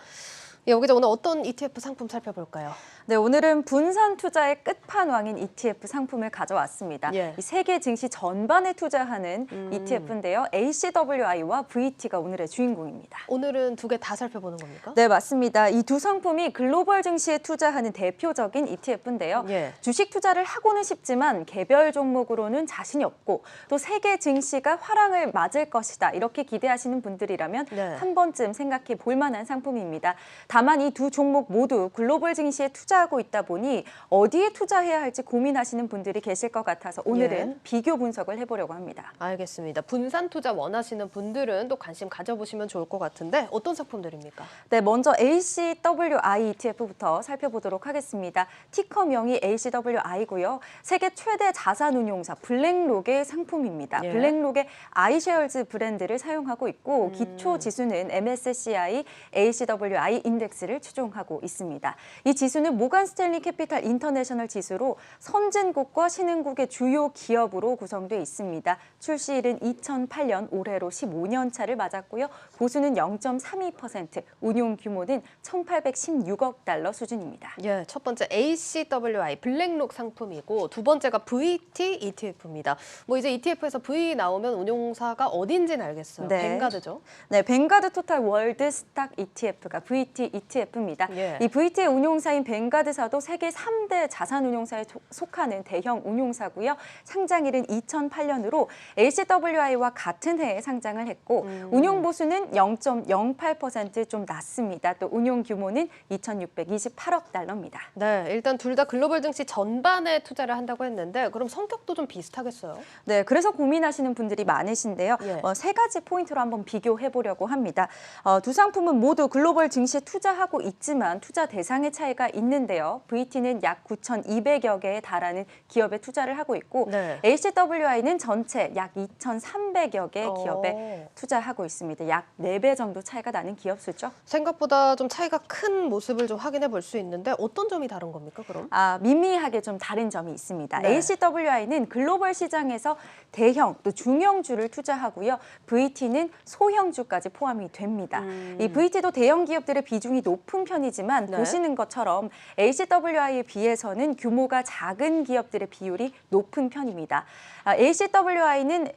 오 기자, 오늘 어떤 ETF 상품 살펴볼까요? 네, 오늘은 분산 투자의 끝판왕인 ETF 상품을 가져왔습니다. 예. 이 세계 증시 전반에 투자하는 ETF인데요. ACWI와 VT가 오늘의 주인공입니다. 오늘은 두 개 다 살펴보는 겁니까? 네, 맞습니다. 이 두 상품이 글로벌 증시에 투자하는 대표적인 ETF인데요. 예. 주식 투자를 하고는 싶지만 개별 종목으로는 자신이 없고 또 세계 증시가 화랑을 맞을 것이다 이렇게 기대하시는 분들이라면 네. 한 번쯤 생각해 볼 만한 상품입니다. 다만 이 두 종목 모두 글로벌 증시에 투자하고 있다 보니 어디에 투자해야 할지 고민하시는 분들이 계실 것 같아서 오늘은 예. 비교 분석을 해보려고 합니다. 알겠습니다. 분산 투자 원하시는 분들은 또 관심 가져보시면 좋을 것 같은데 어떤 상품들입니까? 네, 먼저 ACWI ETF부터 살펴보도록 하겠습니다. 티커명이 ACWI고요. 세계 최대 자산운용사 블랙록의 상품입니다. 예. 블랙록의 아이쉐어즈 브랜드를 사용하고 있고 기초 지수는 MSCI ACWI 인덱스를 추종하고 있습니다. 이 지수는 모간 스탠리 캐피탈 인터내셔널 지수로 선진국과 신흥국의 주요 기업으로 구성돼 있습니다. 출시일은 2008년 올해로 15년 차를 맞았고요. 보수는 0.32%, 운용 규모는 1,816억 달러 수준입니다. 예, 첫 번째 ACWI 블랙록 상품이고 두 번째가 VT ETF입니다. 뭐 이제 ETF에서 V 나오면 운용사가 어딘지는 알겠어요. 네. 뱅가드죠? 네, 뱅가드 토탈 월드 스탁 ETF가 VT ETF입니다. 예. 이 VT의 운용사인 뱅가드사도 세계 3대 자산운용사에 속하는 대형 운용사고요. 상장일은 2008년으로 ACWI와 같은 해에 상장을 했고 운용 보수는 0.08% 좀 낮습니다. 또 운용 규모는 2,628억 달러입니다. 네, 일단 둘 다 글로벌 증시 전반에 투자를 한다고 했는데 그럼 성격도 좀 비슷하겠어요? 네, 그래서 고민하시는 분들이 많으신데요. 예. 세 가지 포인트로 한번 비교해 보려고 합니다. 두 상품은 모두 글로벌 증시에 투자하고 있지만 투자 대상의 차이가 있는데요. VT는 약 9,200여 개에 달하는 기업에 투자를 하고 있고 네. HWI는 전체 약 2,300여 개 기업에 투자하고 있습니다. 약 4배 정도 차이가 나는 기업 수죠. 생각보다 좀 차이가 큰 모습을 좀 확인해 볼 수 있는데 어떤 점이 다른 겁니까, 그럼? 미미하게 좀 다른 점이 있습니다. 네. HWI는 글로벌 시장에서 대형 또 중형주를 투자하고요. VT는 소형주까지 포함이 됩니다. 이 VT도 대형 기업들의 비중이 높은 편이지만 네. 보시는 것처럼 HWI에 비해서는 규모가 작은 기업들의 비율이 높은 편입니다. HWI는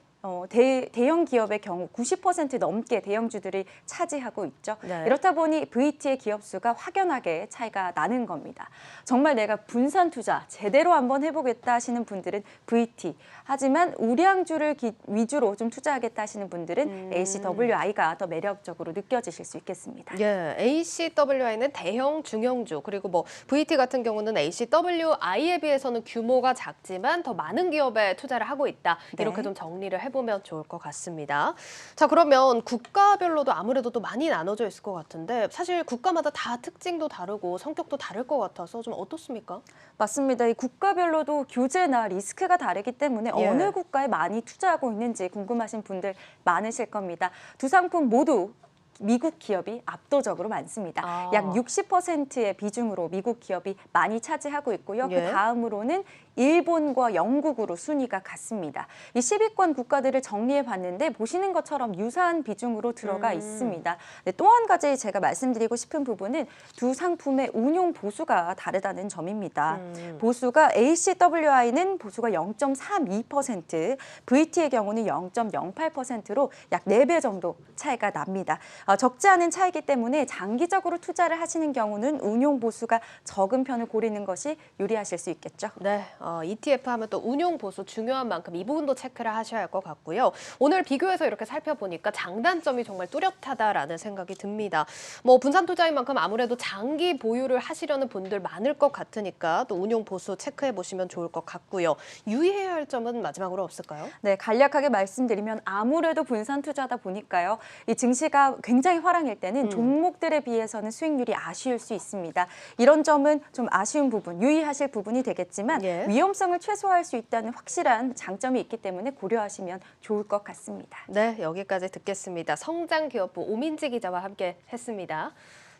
대형 기업의 경우 90% 넘게 대형주들이 차지하고 있죠. 네. 이렇다 보니 VT의 기업 수가 확연하게 차이가 나는 겁니다. 정말 내가 분산 투자 제대로 한번 해보겠다 하시는 분들은 VT, 하지만 우량주를 위주로 좀 투자하겠다 하시는 분들은 HWI가 더 매력적으로 느껴지실 수 있겠습니다. 예, HWI는 대형 중형주, 그리고 뭐 VT 같은 경우는 HWI에 비해서는 규모가 작지만 더 많은 기업에 투자를 하고 있다. 이렇게 네. 좀 정리를 해보면 좋을 것 같습니다. 자, 그러면 국가별로도 아무래도 또 많이 나눠져 있을 것 같은데 사실 국가마다 다 특징도 다르고 성격도 다를 것 같아서 좀 어떻습니까? 맞습니다. 이 국가별로도 규제나 리스크가 다르기 때문에 예. 어느 국가에 많이 투자하고 있는지 궁금하신 분들 많으실 겁니다. 두 상품 모두 미국 기업이 압도적으로 많습니다. 약 60%의 비중으로 미국 기업이 많이 차지하고 있고요. 예. 그 다음으로는 일본과 영국으로 순위가 같습니다. 이 10위권 국가들을 정리해 봤는데 보시는 것처럼 유사한 비중으로 들어가 있습니다. 네, 또 한 가지 제가 말씀드리고 싶은 부분은 두 상품의 운용 보수가 다르다는 점입니다. 보수가 HWI는 보수가 0.32%, VT의 경우는 0.08%로 약 4배 정도 차이가 납니다. 적지 않은 차이기 때문에 장기적으로 투자를 하시는 경우는 운용 보수가 적은 편을 고르는 것이 유리하실 수 있겠죠. 네, ETF 하면 또 운용 보수 중요한 만큼 이 부분도 체크를 하셔야 할 것 같고요. 오늘 비교해서 이렇게 살펴보니까 장단점이 정말 뚜렷하다라는 생각이 듭니다. 뭐 분산 투자인 만큼 아무래도 장기 보유를 하시려는 분들 많을 것 같으니까 또 운용 보수 체크해 보시면 좋을 것 같고요. 유의해야 할 점은 마지막으로 없을까요? 네, 간략하게 말씀드리면 아무래도 분산 투자다 보니까요. 이 증시가 굉장히 화랑일 때는 종목들에 비해서는 수익률이 아쉬울 수 있습니다. 이런 점은 좀 아쉬운 부분, 유의하실 부분이 되겠지만 예. 위험성을 최소화할 수 있다는 확실한 장점이 있기 때문에 고려하시면 좋을 것 같습니다. 네, 여기까지 듣겠습니다. 성장기업부 오민지 기자와 함께 했습니다.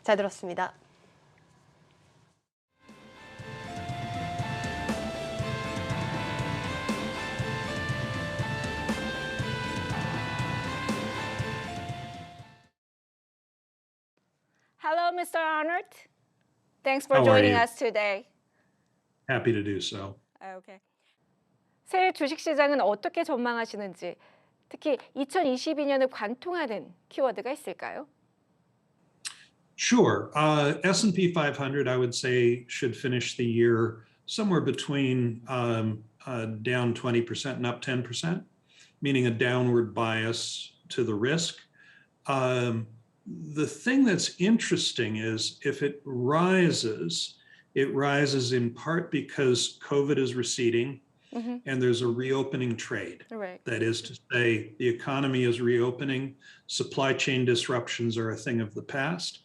잘 들었습니다. Hello, Mr. Arnott. Thanks for How are joining you? us today. Happy to do so. Okay. 새해 주식시장은 어떻게 전망하시는지, 특히 2022년을 관통하는 키워드가 있을까요? Sure. S&P 500, I would say, should finish the year somewhere between down 20% and up 10%, meaning a downward bias to the risk. The thing that's interesting is if it rises in part because COVID is receding and there's a reopening trade. Right. That is to say, the economy is reopening, supply chain disruptions are a thing of the past.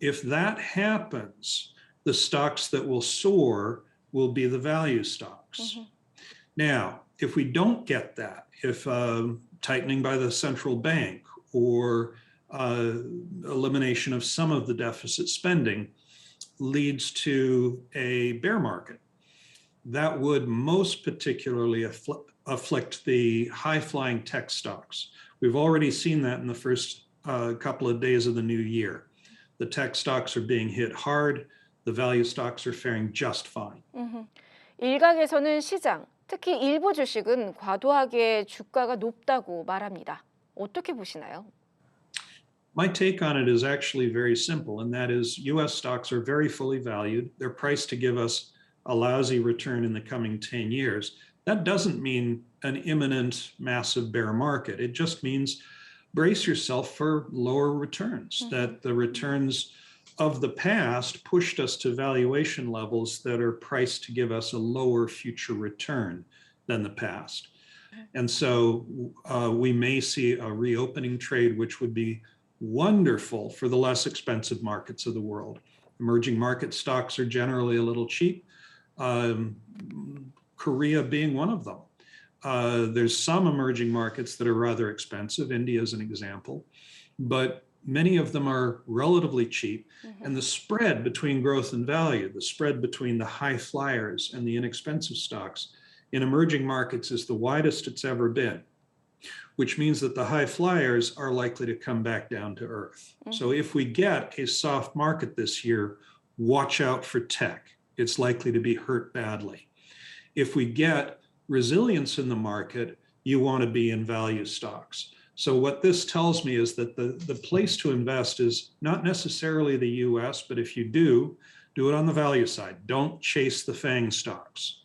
If that happens, the stocks that will soar will be the value stocks. Now, if we don't get that, if tightening by the central bank or elimination of some of the deficit spending leads to a bear market, that would most particularly afflict the high-flying tech stocks. We've already seen that in the first couple of days of the new year. The tech stocks are being hit hard. The value stocks are faring just fine. 일각에서는 시장, 특히 일부 주식은 과도하게 주가가 높다고 말합니다. 어떻게 보시나요? My take on it is actually very simple, and that is US stocks are very fully valued. They're priced to give us a lousy return in the coming 10 years. That doesn't mean an imminent massive bear market. It just means brace yourself for lower returns, that the returns of the past pushed us to valuation levels that are priced to give us a lower future return than the past. And so we may see a reopening trade, which would be wonderful for the less expensive markets of the world. Emerging market stocks are generally a little cheap, Korea being one of them. There's some emerging markets that are rather expensive. India is an example, but many of them are relatively cheap. And the spread between growth and value, the spread between the high flyers and the inexpensive stocks in emerging markets is the widest it's ever been, which means that the high flyers are likely to come back down to earth. So if we get a soft market this year, watch out for tech. It's likely to be hurt badly. If we get resilience in the market, you want to be in value stocks. So what this tells me is that the place to invest is not necessarily the US, but if you do it on the value side. Don't chase the FANG stocks.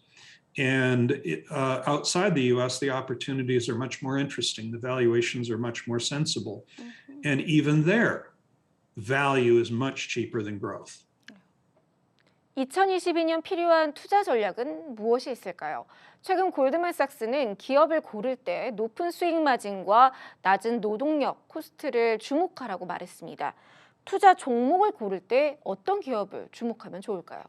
And outside the US, the opportunities are much more interesting. The valuations are much more sensible. And even there, value is much cheaper than growth. 2022년 필요한 투자 전략은 무엇이 있을까요? 최근 골드만삭스는 기업을 고를 때 높은 수익 마진과 낮은 노동력 코스트를 주목하라고 말했습니다. 투자 종목을 고를 때 어떤 기업을 주목하면 좋을까요?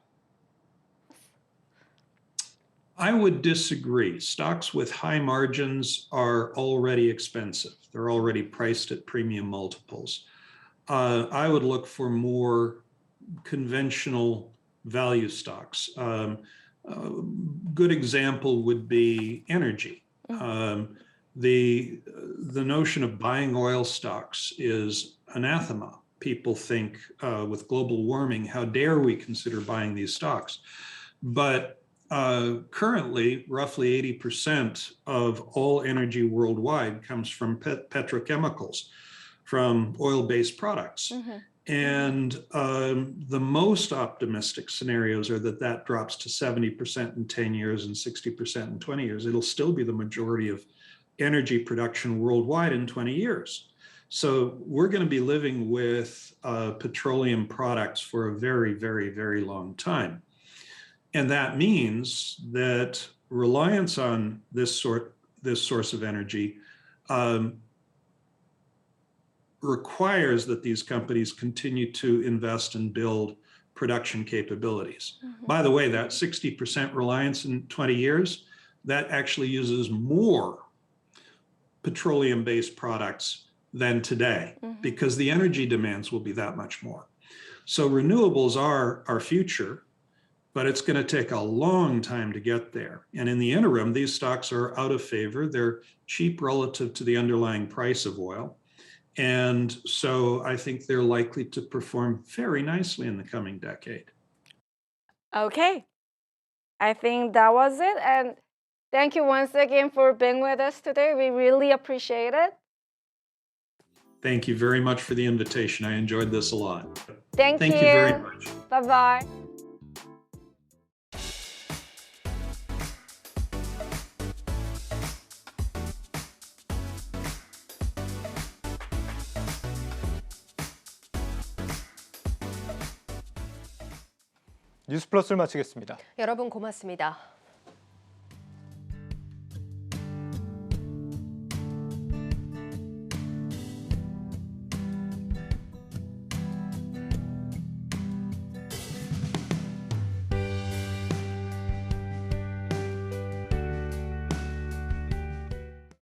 I would disagree. Stocks with high margins are already expensive. They're already priced at premium multiples. I would look for more conventional value stocks. Good example would be energy. The notion of buying oil stocks is anathema. People think with global warming, how dare we consider buying these stocks? But currently, roughly 80% of all energy worldwide comes from petrochemicals, from oil-based products. And the most optimistic scenarios are that drops to 70% in 10 years and 60% in 20 years. It'll still be the majority of energy production worldwide in 20 years. So we're going to be living with petroleum products for a very, very, very long time. And that means that reliance on this source of energy requires that these companies continue to invest and build production capabilities. By the way, that 60% reliance in 20 years, that actually uses more petroleum-based products than today because the energy demands will be that much more. So renewables are our future, but it's going to take a long time to get there. And in the interim, these stocks are out of favor. They're cheap relative to the underlying price of oil. And so I think they're likely to perform very nicely in the coming decade. Okay, I think that was it. And thank you once again for being with us today. We really appreciate it. Thank you very much for the invitation. I enjoyed this a lot. Thank you. Thank you very much. Bye-bye. 뉴스플러스를 마치겠습니다. 여러분 고맙습니다.